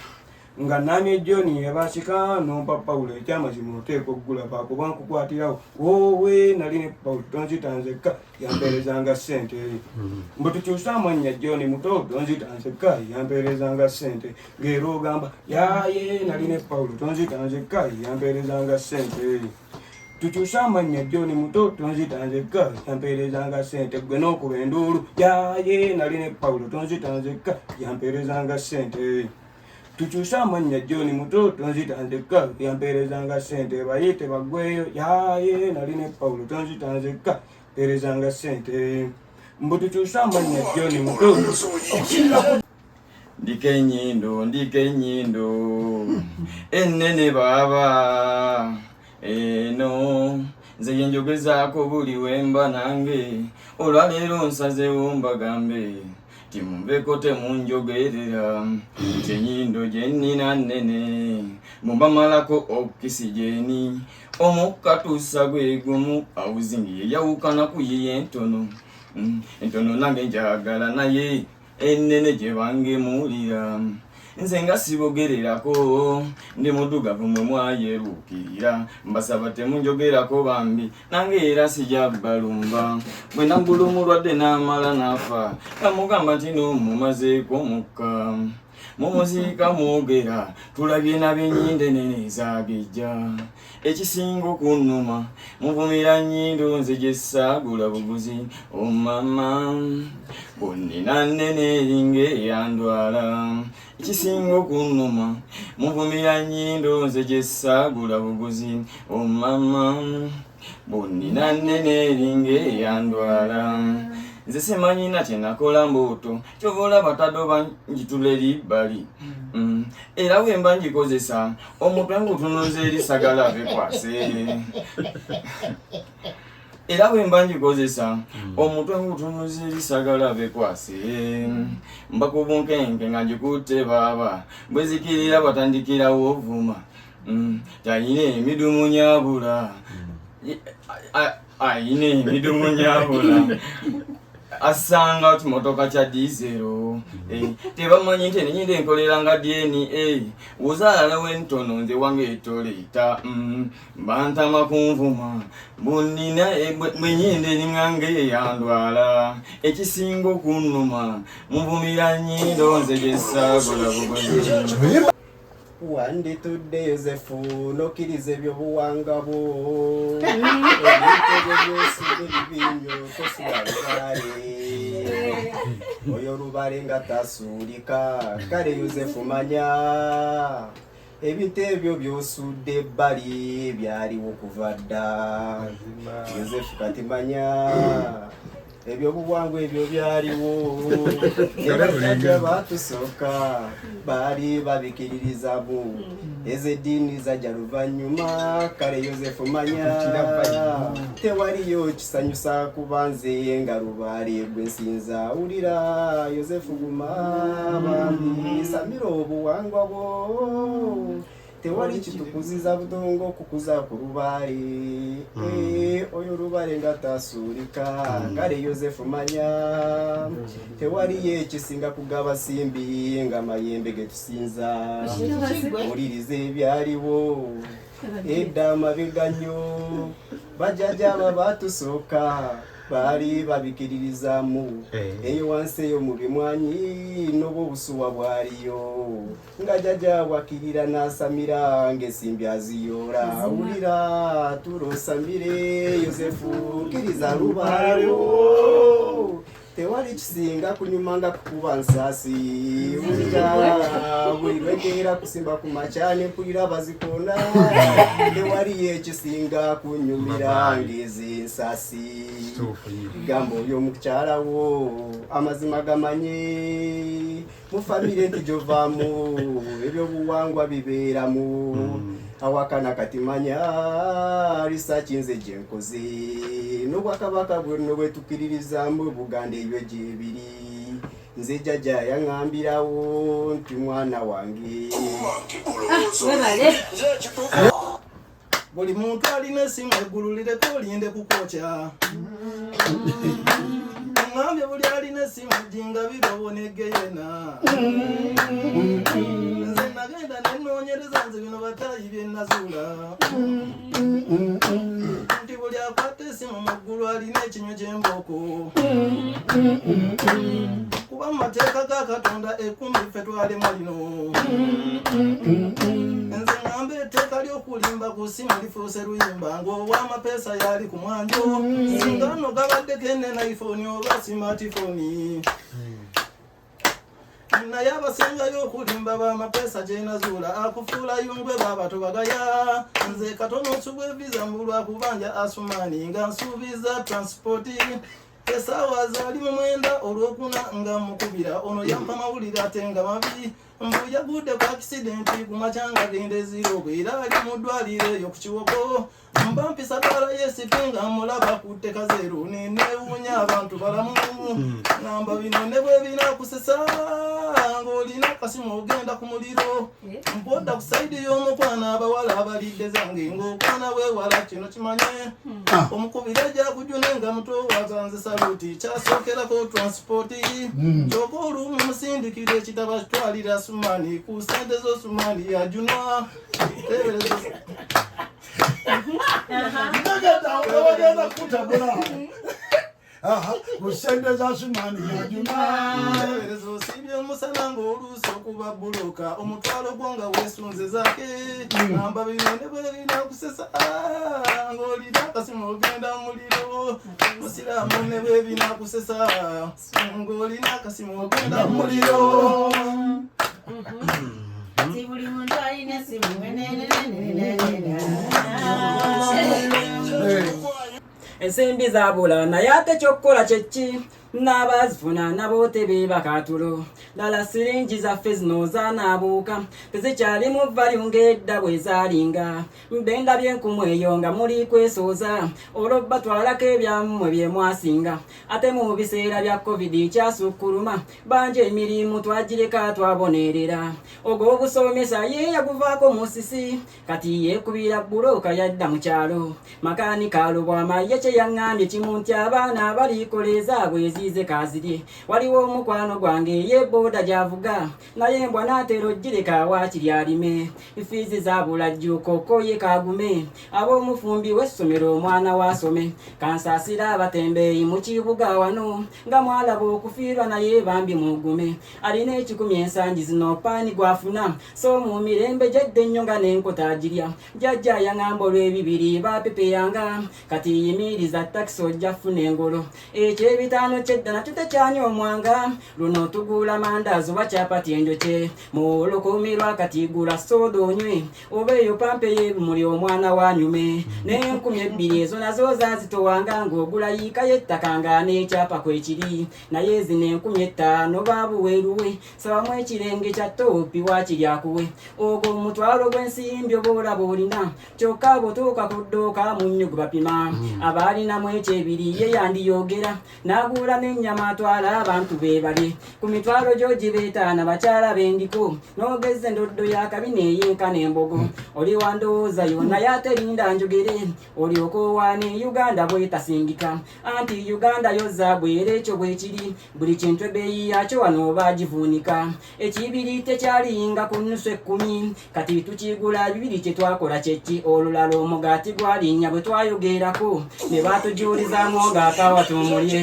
nga namye jjooni yabasika nompa pawulo ekyamazima oteekwa oggulaba kuba nkukwatirawo wowe nali ne pawulo tonzitanzekka yampeerezanga ssente mbu tukyusa amannya jjooni muto tonzitanzekka yampeerezanga ssente ng'era ogamba yaaye nali ne pawulo tonzitanzekka yampeerezanga ssente tukyusa amannya jjooni muto tonzitanzekka yampeerezanga ssente gwe n'okuba enduulu yaaye nali ne pawulo tonzitanzekka yampeerezanga ssente tukyusa amannya jjooni muto tonzitanzekka yampeerezanga ssente bayite baggweyo yaaye nali ne pawulo tonzitanzekka mpeerezanga ssente mbu tukyusa amannya jjooni muto ndika ennyindo ennene baaba eno nze yenjogezaako buli wemba nange olwaleero nsazeewo mbagambe timumbeko temunjogerera enyindo gyenina nnene mubamalako okisijeni omukatuusa gwe gumu awuzingi yawukana ku yiye entono entono nange njagala naye ennene gye bangemuulira nze nga sibogererako ndi muddugavu mwe mwayeruukirira mbasaba temunjogerako bambi nange era sijja balumba bwe naggulu mulwadde n'amala n'afa kamugamba nti n'omumazeeko omukka mumuziika mwogera tulabye nab'enyindo enene zaagejja ekisinga okunnuma muvumira nnyindo nze gye ssaagula buguzi omama bonnina nnene eringa eyandwala ekisinga okunnuma muvumira nnyindo nze gye ssaagula buguzi omama bonnina nnene eringa eyandwala nze simanyina kye nakola mbuto kyova olaba tadde banjitula eribbali era bwemba ngikozesa omutwe ngutunuza eri sagala bekwase era bwemba ngikozesa omutwe ngutunuza eri sagala bekwase mba ku bunkenke nga ngikutte baaba bwezikirira batandikirawo ovuma tayina emidumu nyabula ayina emidumu nyabula asanga kimotoka kya diesel tebamanyi nti enyindo enkolera nga DNA wozalala wentono nze wange etoleta bantama kunvuma bunina bwenyindo eringange eyandwala ekisinga okunnuma muvumira nnyindo nze gyesagula bugozi wanditudde Yozefu nokkiriza ebyobuwanga bwo ebitego byosudde bibinyo tosuula lubale oyo olubale nga tasuulika kale Yozefu manya ebintu ebyo byosudde ebbali byaliwo kuva dda Yozefu kati manya ebyobuwangwa ebyo byaliwo ebasajja batusooka baali babikiririzamu ez'eddiini zajja luvannyuma kale Yozefu manya tewaliyo kisanyusa kuba nze nga lubaale gwe nsinza wulira Yozefu guma bambi samira obuwangwa bwo tewali kitukuziza budongo kukuza ku lubaale oyo lubaale nga tasuulika kale Yozefu manya tewaliyo ekisinga kugaba simbi nga mayembe ge tusinza wuliriza ebyaliwo edda amabega nnyo bajjajja aba batusooka baali babikiririzamu eyo wansi eyo mu bimwanyi n'obwobusuwa bwaliyo nga jjajja wakirira n'asamira ng'ensimbi aziyoola wulira tulosamire Yozefu kkiriza lubaalo tewali kisinga kunyuma nga kukuba nsaasi wulira buli lwekeera kusimba ku makya ne mpulira bazikona tewaliyo ekisinga kunyumira ng'ezi nsaasi gamba oyo mukyalawo amazima gamanye mu famire nti gyovaamu ebyobuwangwa bibeeramu awakana kati manya risaaki nze gye nkoze n'obwakabaka bwenno bwetukiririzamu Buganda ebyo gyebiri nze jjajja yaŋŋambirawo nti mwana wange buli muntu alina essimu eggulu lireko olinde kukwokya ŋŋambye buli alina essimu ejjingabire obonegge yena nze nagenda nenoonyereza nze bino bataayi bye nazuula nti buli akwata essimu mu ggulu alina ekinywa ky'embooko kuba mu mateeka ga Katonda 10 ffe twalema lino nze ŋŋamba etteeka ly'okulimba ku ssimu lifuuse luyimba ng'ow'amapeesa yali ku mwanjo singa nno gabaddeko ennene iPhone oba smartphone naye abasengayo okulimba b'amapeesa gye nazuula akufuula yungwe baaba tobagaya nze katono nsubwa evisa mu lwakubanja Asumani nga nsuubiza transport esaawa zaali mu 9 olwokuna nga mukubira ono yampa mawulire ate nga mabi mbu yagudde ku accident ku makya nga gende 0 era ali mu ddwaliro eyo ku Kiwoko Mbampisa kala yesipinga mulaba kuteka zeru Ninewunya abantu balamu Namba bino nebwe binakusesa Ngolina kasimu ogenda ku muliro Mpoda kusaidi y'omukwana abawala abalidde zange ng'okwana weewala kino kimanye Omukubira ajja kujunenga muto wazanze saluti Kyasookerako transporti Kyoko olumu musindikire ekitaba kitwalira Sumani ku sente zo Sumani yajunwa Wagenda kutabula Kusende za Sumani yajuna Ezo sibye musana ng'oluusi okuba buloka Omutwalo gwonga weesunze zake Namba bino ne bwe binakusesa Ng'olina akasimu ogenda muliro Musiraamu ne bwe binakusesa Ng'olina akasimu ogenda muliro Buli muntu alina essimu ensimbi zabula naye ate kyokkola kyeki n'abazifuna nabo tebeeba katulo ddala siringi zaffe zino zanaabuuka tezikyalimu valyu ng'edda bwe zaalinga mbe ndabye enkumu eyo nga muli kwesooza olwo batwalako ebyammwe bye mwasinga ate mu biseera bya covid kyasukkuluma bangi emirimu twagireka twabonerera ogw'obusomesa ye yaguvaako musisi kati yeekubira buloka yadda mu kyalo makaanikalo bw'amaye kye yaŋŋambye kimu nti abaana abalikoleza bwezize kazirye waliwo omukwano gwange ye boda gy'avuga naye embwa n'atera ogireka waakiri alime fiizi zabula jjuukoko ye kagume ab'omufumbi w'essomero omwana waasome kansaasira abatembeeyi mu kibuga wano nga mwalaba okufiirwa naye bambi mugume alina 10 ensangi zino paani gwafuna so mu mirembe gyedde ennyo nga n'enkota agirya jjajja yaŋŋamba olw'ebibiri bapepeyanga kati yimiriza takisi ojja funa engolo ekyebitaano kyedda nakyo tekyanya omwanga luno tugula mandaazi oba kyapati enjokye muolukumirwa kati gula sooda onywe oba eyo pampe y'ebimuli omwana wanyume n'2,000 ezo nazo zaazitowanga ng'ogula yiika y'ettaka nga n'ekyapa kwekiri naye zino 5,000 babuweeruwe sabamu ekirenge kya toopi waakiri akuwe ogwo omutwalo gw'ensimbi oba olaba olina kyokka bw'otuuka ku dduuka munnyo gwe bapima abaalinamu ekyebiri ye yandiyogera n'aguula n'ennyama atwala abantu beebalye ku mitwalo gy'ogibeetaana bakyala bendiko n'ogezza endoddo y'akabi neeyenkana embogo oli wandowooza yonna y'ate linda njogere olyoka owaane Uganda bwetasingika anti Uganda yozza bwera ekyo bwekiri buli kintu ebbeeyi yakyo wano baagivuunika ekibiri tekyaliyinga ku nnusu 10 kati tukigula 2 kye twakola kyeki olulala omugaati gwalinnya bwe twayogerako ne baatujuulizaamu ng'akawatumulye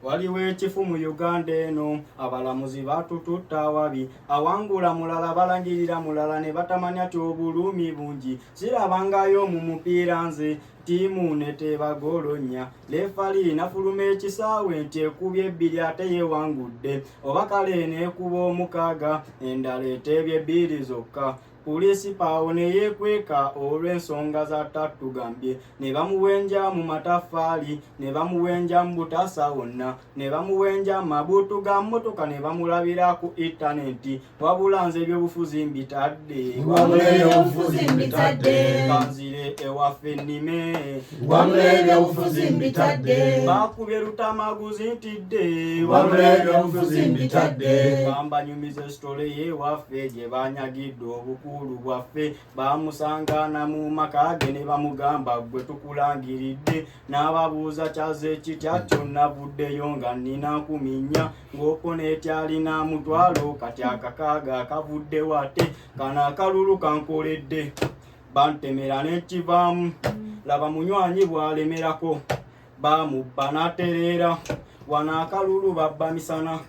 waliwo ekifu mu Uganda eno abalamuzi batututta awabi awangula mulala balangirira mulala ne batamanya ti obulumi bungi sirabangayo mu mupiira nze tiimu netebagolonya lefali nafuluma ekisaawe nti ekubye 2 ate yewangudde oba kale neekuba 6 endala eteebye 2 zokka Polisi paawo ne yeekweka olw'ensonga za tattugambye ne bamuwenja mu mataffaali ne bamuwenja mu butaasa wonna ne bamuwenja mu mabuutu ga mmotoka ne bamulabira ku intaneti wabula nze ebyobufuzi mbitadde kanzire ewaffe ennime baakubye lutamaguzi ntidde bambanyumiza esitole y'ewaffe gye banyagidde obukulu bwaffe bamusangana mu maka ge ne bamugamba gwe tukulangiridde n'ababuuza kyaze kitya kyonna vuddeyo nga nnina kuminya ng'oponeti alina mutwalo kati akakaaga akavudde wate kana akalulu kankoledde bantemera n'ekivaamu laba munywanyi bw'alemerako bamubba n'atereera wano akalulu babba misana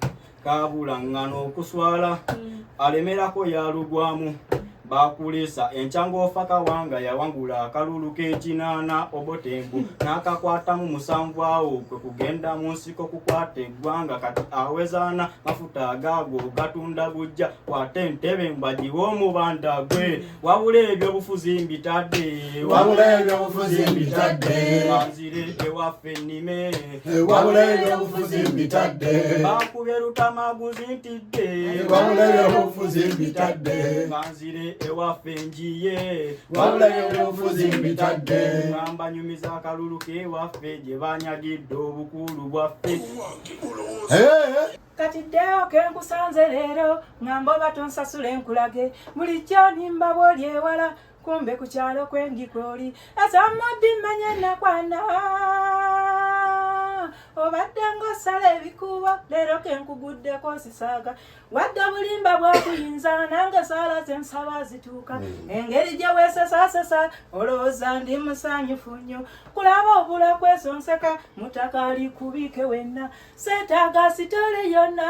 kabulaŋŋana okuswala alemerako yalugwamu bakulesa enchangofa kawanga yawangula akalulu k'ekinaana obotengu n'akakwatamu 7 awo kwe kugenda mu nsiko kukwata eggwanga kati awezaana mafuta agaago gatunda bujja kwate entebe mbagiwe omubanda gwe wabula ebyobufuzi mbitadde banzire ewaffe ennime bakubye lutamaguzi ntidde banzire ewaffe njiye wabulayo n'obufuzi mbitadde ngamba nyumiza akalulu kewaffe gye banyagidde obukulu bwaffe kati ddeo kenkusanze leero ngamba oba tonsasula enkulage bulijjo nimba bw'oli ewala kumbe ku kyalo kwengikoli esammaddi mmanye nakwana obadde ng'osala ebikubo leero kenkuguddeko sisaaga wadde obulimba bwakuyinza nange saala zensaba zituuka engeri gye weesesasesa olowooza ndi musanyufu nnyo kulaba obula kwesonseka mutaka alikubike wenna seetaaga sitole yonna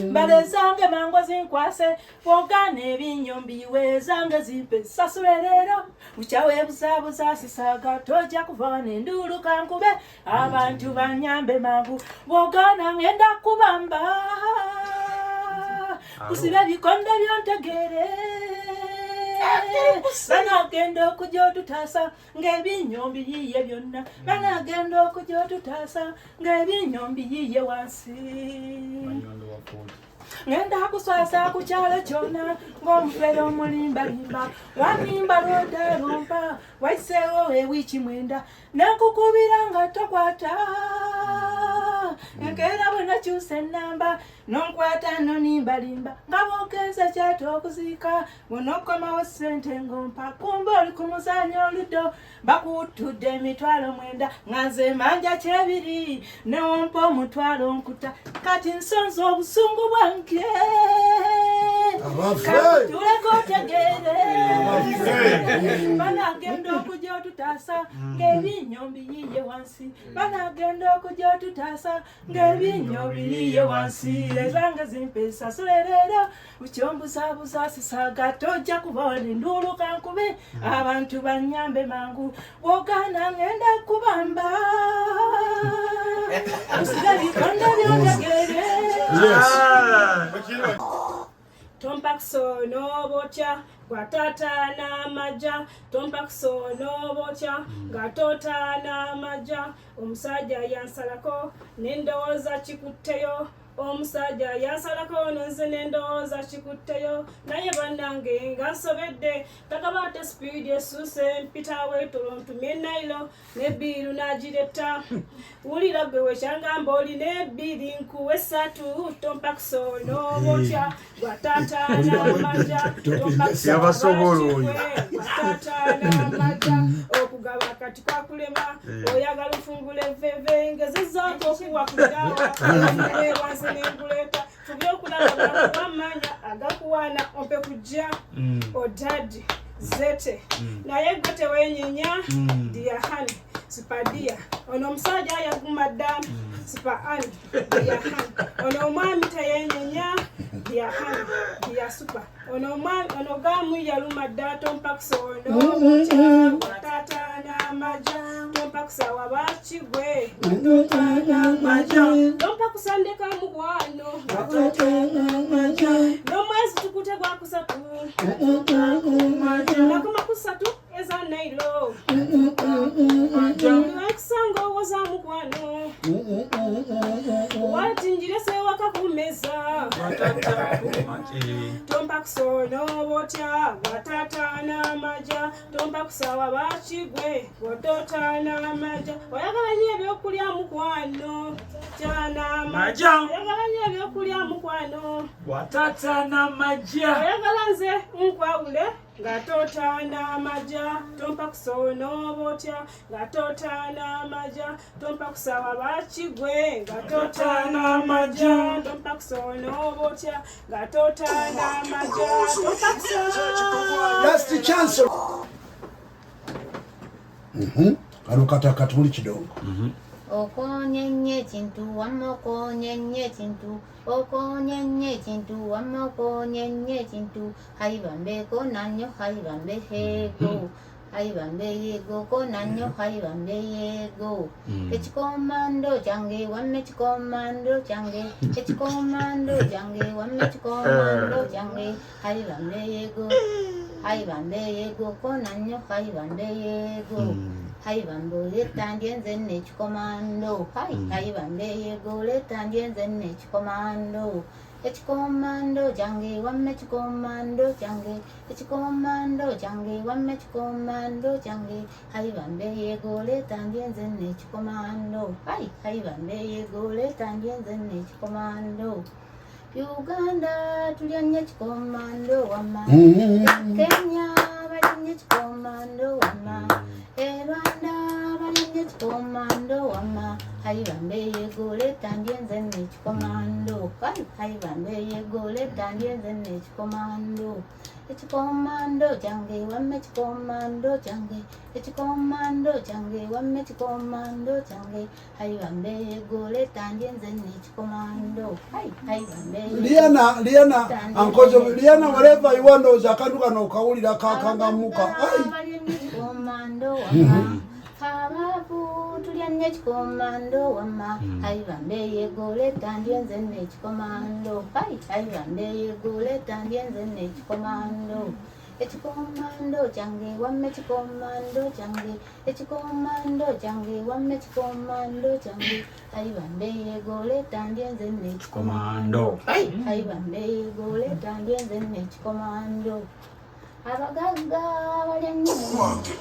mbale zange mango zinkwase bwogana ebinnyo mbiwe zange zimpe sasule leero bukyawe busaabusa sisaaga tojja kuva n'enduulu kankube abantu banyambe mangu bwogana ngenda kubamba kusiba ebikonde byontegere banagenda okujja otutaasa ng'ebinnyo mbiyiye byonna banagenda okujja otutaasa ng'ebinnyo mbiyiye wansi ngenda kuswasa ku kyalo kyonna ng'omufere omulimbalimba wanimba lwodalumpa waiseewo ewiiki mwenda nenkukubira nga tokwata enkeera bwe nakyusa ennamba nonkwata nonimbalimba nga bwogenze kyata okuziika bw'onokkomawo ssente ng'ompa kumba oli ku muzanyo oluddo bakutudde emitwalo 9 nga nze manja kyebiri newompa omutwalo nkuta kati nsonza obusungu bwange kakutuleko otegeere banagenda okujja otutaasa ng'ebinnyo mbiyiye wansi banagenda okujja otutaasa ng'ebinnyo biyiye wansi ezange zimpe sasule leero bukyombusabusa sisaaga tojja kuba n'enduulu kankube abantu banyambe mangu bwogana ngenda kubamba kusiga bikonde byontegere tompa kusono botya gwatata n'amajja tompa kusono botya gatota n'amajja omusajja yansalako n'endowooza kikutteyo omusajja yansalako nonze n'endowooza kikutteyo naye bannange nga nsobedde tagabaate sipiidi esuuse mpitawe tolontumye nailo n'ebbiiru n'agiretta wulira gwe wekyangamba olina ebbiiri nkuwe 3 tompa kusono botya gwatata n'amajja gwatata n'amajja okugaba kati kwakulema oyagala ofungula eveve ngezezaako okuwakulirawa wansi n'enguleta tubyokulaba bamanya agakuwaana ompe kujja odadi zete naye gwe tewenyenya diyahani sipadia ono omusajja yaguma dda sipaani diyahani ono omwami teyenyenya diyahani diyasupa ono gamu yaluma dda tompa kusono watata n'amajja tompa kusawa bakigwe tompa kusandeka mukwano n'omwezi tukute gwa 3 nakoma 3 eza nailo nakusanga owoza mukwano watinjire sewaka kumeza tompa kusono botya watata n'amajja tompa kusawa bakigwe watota n'amajja oyagala nyo ebyokulya mukwano kyanamajja oyagala nyo ebyokulya mukwano watata n'amajja oyagala nze nkwawule gatota n'amajja tompa kusono botya gatota n'amajja tompa kusawa bakigwe gatota n'amajja tompa kusono botya gatota n'amajja tompa kusawa. That's the chance. Kano katuli kidogo. Okonyenye ekintu wamma okonyenye ekintu okonyenye ekintu wamma okonyenye ekintu hayibambeko nanyo hayibambe hego hayibambe yego ko nanyo hayibambe yego ekikomando kyange wamme ekikomando kyange ekikomando kyange wamme ekikomando kyange hayibambe yego ko nanyo hayibambe yego hayibambe letandye nze n'ekikomando hayibambe yego letandye nze n'ekikomando ekikomando kyange wamme ekikomando kyange ekikomando kyange wamme ekikomando kyange hayi bambe yegole tandyenze n'ekikomando hayi bambe yegole tandyenze n'ekikomando Uganda tulyanye ekikomando wama Kenya balyanye ekikomando wama Rwanda balyanye ekikomando wama hayi bambe yegole tandyenze n'ekikomando hayi bambe yegole tandyenze n'ekikomando ekikomando kyange wamme ekikomando kyange ekikomando kyange wamme ekikomando kyange hayi bambe yegole tandyenze n'ekikomando hayi bambe Liana ankozo Liana wherever you want uzakanduka na ukawulira kakangamuka ekikomando wama Kababu tulyanye ekikomando wama hayi bambe yegole tandyenze n'ekikomando hayi bambe yegole tandyenze n'ekikomando ekikomando kyange wamme ekikomando kyange ekikomando kyange wamme ekikomando kyange hayi bambe yegole tandyenze n'ekikomando hayi bambe yegole tandyenze n'ekikomando abagagga balyanye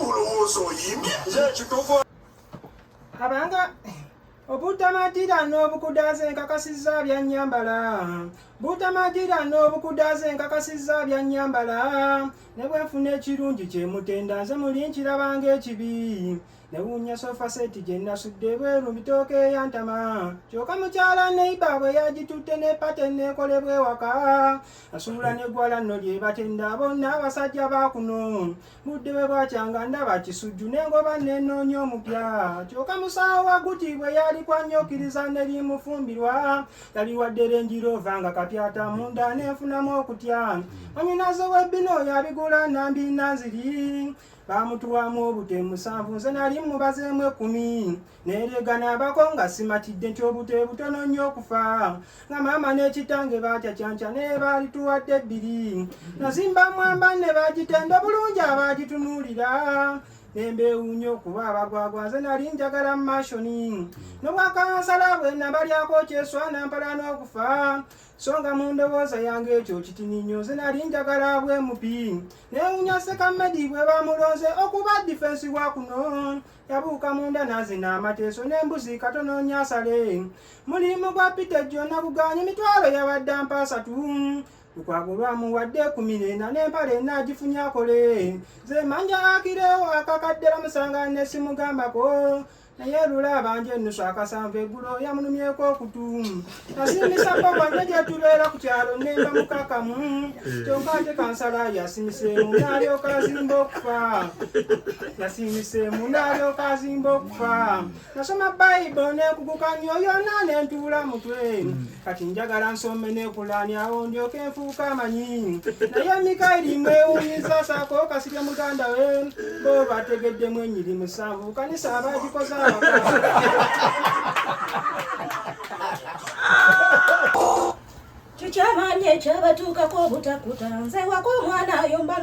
olowooza oyimye ekituufu abanga obutamatira n'obukudaze nkakasizza byanyambala butamajira n'obukudaze nkakasizza byanyambala ne bwenfuna ekirungi kyemutenda nze muli nkirabanga ekibi newunya sofa seti gye nasudde bweru bitooke yantama kyokka mukyala neiba bwe yagitutte ne pate nekolebwa ewaka asuula negwala nno lyebatenda bonna abasajja bakuno budde bwe bwakyanga ndaba kisujju nengoba nenoonya omupya kyokka musaawo waguti bwe yali kwanyokiriza nerimufumbirwa yali wadde renjirova nga kapyata munda nenfunamu okutya onyinaze webbino yabigula nambi nanziri bamutuwamu obute 7 nze nali mubazeemu 10 neregana abako nga simatidde nti obute butono nnyo okufa nga maama n'ekitange bakyakyanca ne balituwadde 2 nazimba mwamba ne bagitenda bulungi abagitunuulira nembewuunyo okuba abagwagwa nze nali njagala mumashoni nobwakansala bwe nabalyako kyeswana mpala n'okufa songa mu ndowooza yange ekyo kitininyo nze nali njagala bwemupi newuunya sekamedi bwe bamulonze okuba difensi wa kuno yabuuka munda nazina amateeso n'embuzi katono nyasale mulimu gwa pite jona kuganya emitwalo yabadde ampa 3 lukwago lwamuwadde 14 n'empale nagifunye akole nze manja akirewo akakaddera musanga nesimugambako naye lula banje nusu akasanvu eggulo yamunumyeko okutu nasimisa pogwange gyetubeera ku kyalo nemba mukakamu kyonka ate kansala yasimisemu n'alyoka azimba okufa yasimisemu n'alyoka azimba okufa nasoma bayibolo nekugukanya yonna nentuula mutwe kati njagala nsome nekulaniawo ndyoke enfuuka amanyi naye Mikairi mwewunyiza saako kasirye muganda we bo bategeddemu ennyiri 7 kanisa abagikoze Chichamanye chabatuukako obutakuta nze wako omwana ayomba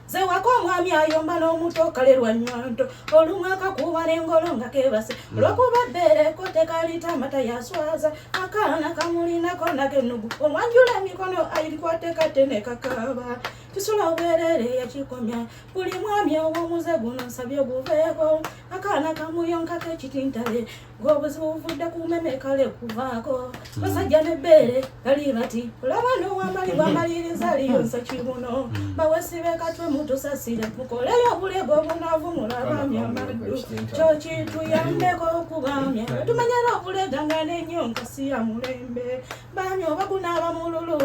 nze wako omwami ayomba n'omutokalerwa nywanto olumwaka kuba n'engolo nga kebase olwokuba bbeereko tekalita amata yaswaza akaana kamulinako nagenugu omwanjula emikono ayirikwatekatte nekakaba kisula obeerere yakikomya buli mwami ow'omuze guno nsabye oguveeko akaana kamuyonkako ekitintale ng'obuzibu buvudde ku memekale kuvaako basajja n'ebbeere gali bati olaba n'owambalibwa maliriza liyonsa kibuno bawesibe katwe mutusasire mukoleyo obulego obunaavumula abaami amaddu kyo kituyambeko okubamya tumanyera obuleganga n'ennyonka si ya mulembe baami oba gunaaba mululu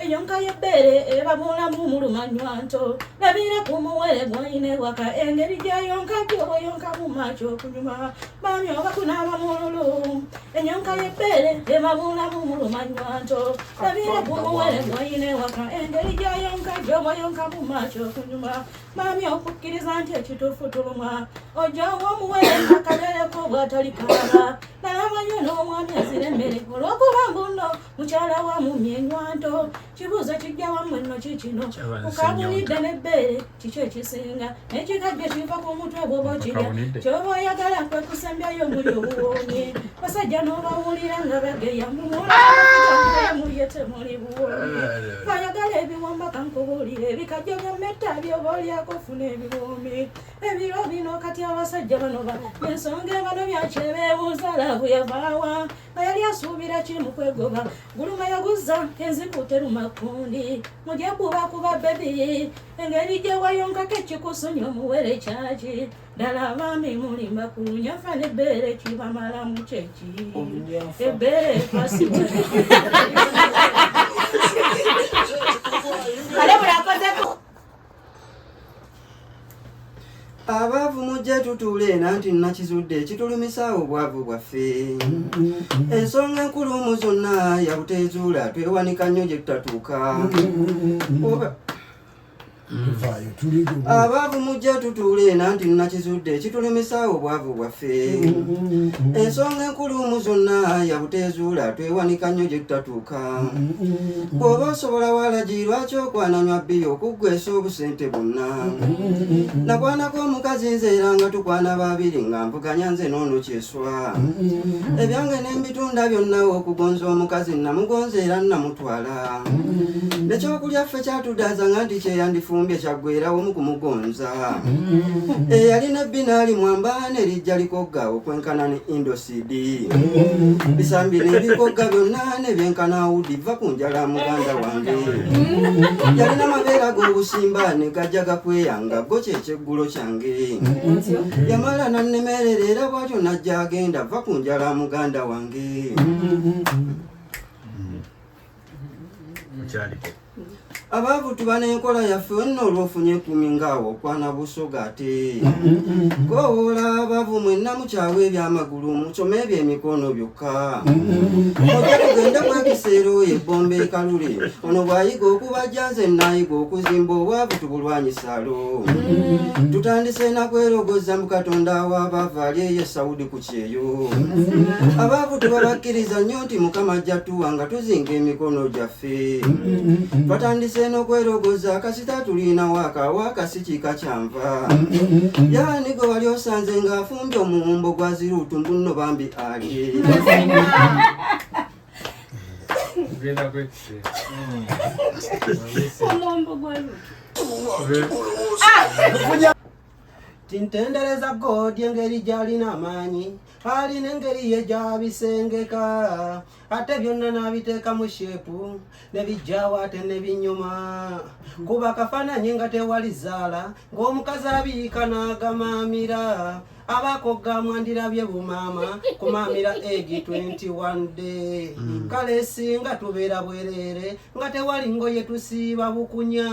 enyonka y'ebbeere ebabulamu mulumanywanto labira ku muwere gw'olina ewaka engeri gy'ayonka gy'obweyonka mu maaso okunyuma baami oba kunaaba mululu enyonka y'ebbeere ebabulamu mulumanywanto labira ku muwere gw'olina ewaka engeri gy'ayonka gy'obweyonka mu maaso okunyuma baami okukkiriza nti ekituufu tulumwa ojja w'omuwere akagereko bw'atali kaaba nalamanyo n'omwami azirembere olw'okuba mbuno mukyala wa mumye enywanto kibuuzo kijja wammwe nno kikino ukabulidde n'ebbeere kiki ekisinga n'ekikajjo kiva ku mutwe bw'oba okirya ky'oba oyagala kwe kusembyayo muli obuwoomye basajja n'obawulira nga bageya mumulmulye temuli buwoomye bayagala ebiwomba kankubuulire ebikajjo by'emmetta by'oba olyako funa ebiwoomye ebiro bino kati abasajja bano ensonga bano byakyebewuuza laavu yavaawa nga yali asuubira kimu kwegoba guluma yaguzza enzikuteruma kundi mujye kubakuba bebi engeri gye wayonkako ekikusunya omuwere kyaki ddala abaami mulimba kulunya fa n'ebbeere kibamalamu kyeki ebbeere ekwasibwa Abavu mujje tutuule nanti nakizudde ekitulumisa obwavu bwaffe ensonga enkulu mu zonna yabutezuula twewanika nnyo gye tutatuuka abavu mujje tutuule nanti nakizudde ekitulumisa obwavu bwaffe ensonga enkulu mu zonna yabutezuula twewanika nnyo gye tutatuuka bw'oba osobola walagi lwaki okwananywa bbiyo okuggweesa obusente bwonna nakwanako omukazi nze era nga tukwana babiri nga mvuganya nze noono kyeswa ebyange n'embitunda byonna okugonza omukazi namugonza era namutwala nekyokulya ffe kyatudaaza nga nti kyeyandifumbye kyaggwerawo mu kumugonza eyalina ebbinaali mwamba nerijja likogga okwenkana ne indosidi bisambi n'ebikogga byonna nebyenkana awudi va ku njala muganda wange yalina mabeera g'obusimba ne gajja gakweyanga go kyekyeggulo kyange yamala nannemerera era bwatyo najja agenda va ku njala muganda wange abavu tuba n'enkola yaffe wenna olw'ofunye ekumi ngaawo okwana busoga ate kowoola abavu mwenna mukyawa ebyamagulu musome ebyemikono byokka ojja tugende kwekiseera oyo ebbomba ekalule ono bw'ayiga okubajja nze naayiga okuzimba obwavu tubulwanyisalo tutandise nakwerogoza mu katonda w'abavu ali eyo esawudi ku kyeyo abavu tuba bakkiriza nnyo nti mukama ajja tuwa nga tuzinga emikono gyaffe twatandise n'okwerogoza kasita tulina waka si kika kyanva yaani gwe wali osanze ng'afumbye omuwumbo gwa ziruutu mbuno bambi ali tintendereza godi engeri gy'alina amaanyi alina engeri ye gy'abisengeka ate byonna n'abiteeka mu sheepu nebijjaawo ate nebinyuma kuba kafaananyi nga tewali zaala ng'omukazi abiika n'agamaamira abakogga mwandirabye bumaama kumaamira egi 21 day kale singa tubeera bwereere nga tewali ngoye tusiiba bukunya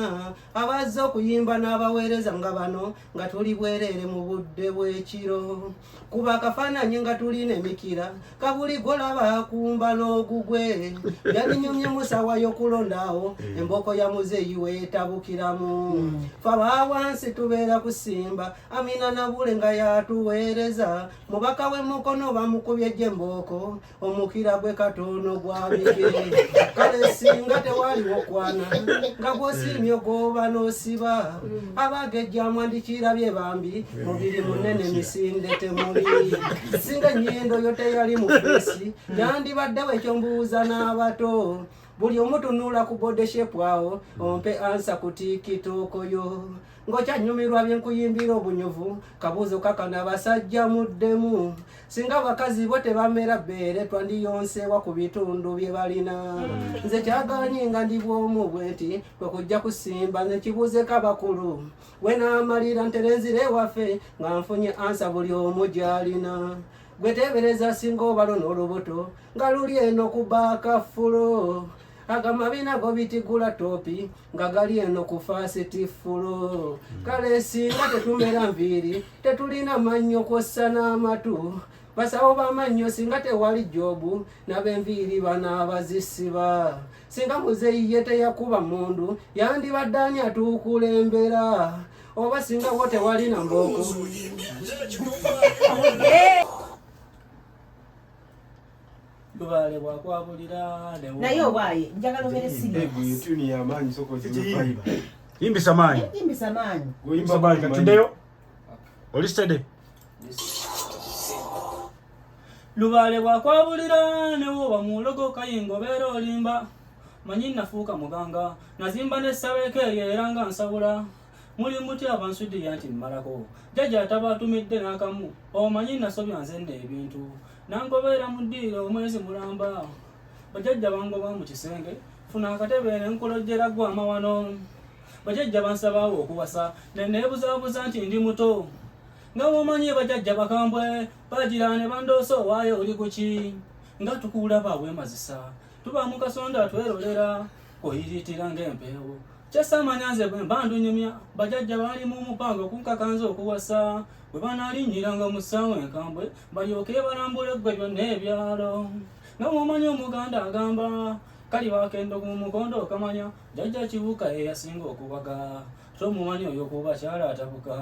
abazze okuyimba n'abaweereza nga bano nga tuli bwereere mu budde bw'ekiro kuba kafaananyi nga tulina emikira kabuli golaba akumba n'ogugwe yalinyumye musawa y'okulondaawo emboko ya muzeeyi weetabukiramu faba wansi tubeera kusimba amina nabule nga yatuweereza mubaka w'emukono bamukubye jembooko omukira gwe katono gwabike kale singa tewaliwo kwana nga gwosiimye goba n'osiba abagejja mwandikirabye bambi mubiri munene misinde temuli singa ennyindo yo teyali mu feesi yandibaddewo ekyo mbuuza n'abato buli omutunula ku bodeshepu awo ompe ansa ku tikitooko yo ng'okyanyumirwa byenkuyimbira obunyuvu kabuuzo kakana basajja muddemu singa abakazi bo tebamera bbeere twandiyonseewa ku bitundu bye balina nze kyaganye nga ndi bwomu bwe nti kwe kujja kusimba nze kibuuzeko abakulu we naamalira nterenzira ewaffe nga nfunye ansa buli omu gy'alina gwe teebereza singa obalo n'olubuto nga luli eno ku baakafulo agamabi nago bitigula topi nga gali eno ku fasiti fulo kale singa tetumera nviiri tetulina mannyo kwossa n'amatu basawo bamannyo singa tewali jobu n'ab'enviiri banaabazisiba singa muzeeyi ye teyakuba mundu yandibadde ani atuukulembera oba singa wo tewali na mbooko Lubale bwakwabulira naye owaye njagala obere serious tuni ya manyi soko zimufayiba Imbisa manyi imbisa manyi goyimba manyi katundeyo olistede Lubale bwakwabulira ne woba mulogo kayingo bero olimba manyi nafuuka muganga nazimba ne sabeke era nga nsabula muli muti abansudi yanti mmalako jajja atabatumidde n'akamu omanyi nasobya nzenne ebintu nangobeera mu ddiiro omwezi mulamba bajajja bangoba mu kisenge funa akatebe nenkolojjera gwama wano bajajja bansabaawo okuwasa neneebuzaabuza nti ndi muto nga womanyi bajajja bakambwe bagira ne bandoosa owaayo oli kuki nga tukuulaba bwemazisa tuba mu kasonda twerolera oyiriitira ng'empeewo kyesamanyanze bwe mbandunyumya bajajja baali mu mupango kunkakanza okuwasa bwe banaalinnyiranga mu ssaawa enkambwe balyoke balambula eggwe byonna ebyalo nga mumanyi omuganda agamba kali bakendo ku mukondo okamanya jajja kibuka eyasinga okubaga so mumanyi oyo kuba kyala atabuka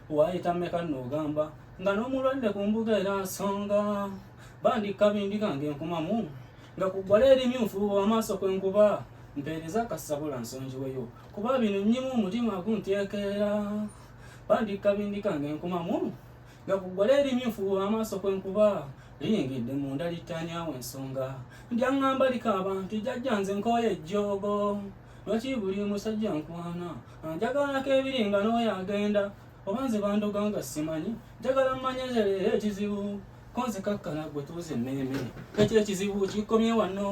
wayita mmeka n'ogamba nga n'omulwadde ku mbuga era nsonga bandika bindika ng'enkumamu nga kuggwala erimyufu amaaso kwenkuba mpeereza kasabula nsonjiweyo kuba bino nnyimu omutima gunteekeera bandika bindika ng'enkumamu nga kuggwala erimyufu amaaso kwenkuba liyingidde munda littanyawo ensonga ndyaŋŋamba liko abantu jajja nze nkooye ejjoogo lwaki buli musajja nkwana njagalako ebiringa n'oyo agenda oba nze bandoga nga simanyi njagala mmanyezerera ekizibu konze kakkala gwe tuuze emmeeme ekyo ekizibu kikomye wano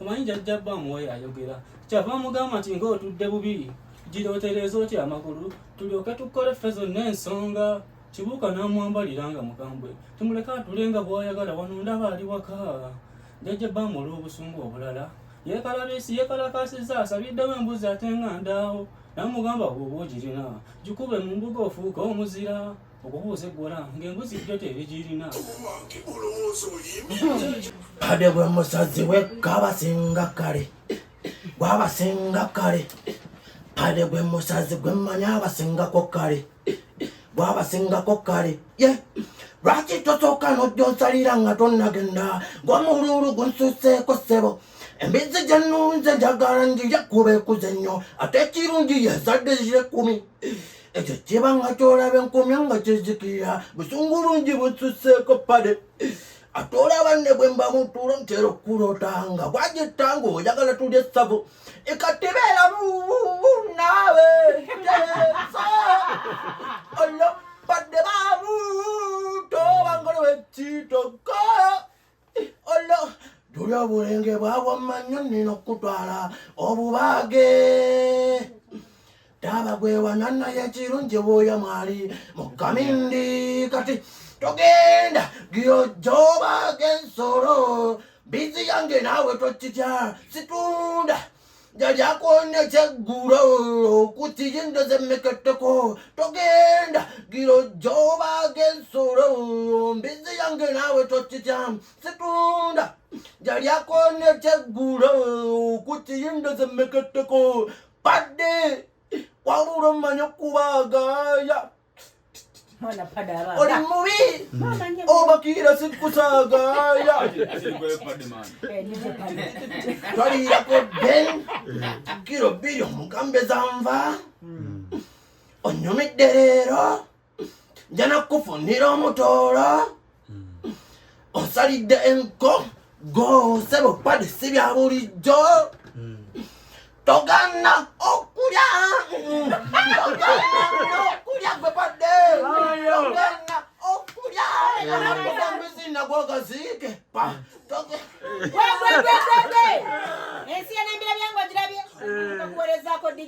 omanyi jajja bbaamu we yayogera kyava mugamba nti ng'otudde bubi girootereeza otya amakulu tulyoke tukole ffe zonna ensonga kibuuka n'amwambalira nga mukambwe tumuleka atulenga bw'ayagala wano ndaba ali waka jajja bbaamu olw'obusungu obulala yeekalakasiza asabiddewo embuzi ate nga ndaawo namugamba bw'oba ogirina gikube mu mbuga ofuuka omuzira okubuuza eggwala ng'embuzi jjo terigirina Pade bwe musazi we kabasinga kale gwabasinga kale pade bwe musazi gwe mmanya abasingako kale gwabasingako kale ye lwaki tosooka n'ojjonsalira nga tonnagenda gw'omululu gunsuseeko ssebo embizzi gye nnunze njagala ngirekuba ekuze nnyo ate ekirungi yezadde zire 10 ekyo kiba nga kyolaba enkomya nga kizikirira busungulungi bunsuseeko pade ate olaba ne bwe mba mutuulo ntera okuloota nga bwagitta ng'oyagala tulya essavu ekatibeera naawe teesa ollo badde baamuto bangolowe kitoko ollo tuli obulenge bwabwamannyo nina okutwala obubaage taba gwewanya naye ekirungi bwoya mwali mu kamindi kati togenda giyojobaage ensolo bizi yange naawe tokitya situunda jajakonye kyeggulo okutiyindo zemmeketteko togenda giyojobaage ensolo bizi yange naawe tokitya situunda jalyakonye kyeggulo okutiyindo zemmeketteko padde wabula omanya okubaagaya oli mubi obakira sikusaagaya twalirako ben kiro 2 omugambe zanva onyumidde leero nja nakufunira omutoolo osalidde enko gosebo pade si bya bulijjo togana okulya gwe padde togana okulya nakugambizina gwogasiike ensi yanembera byangu agirabye okuwerezaako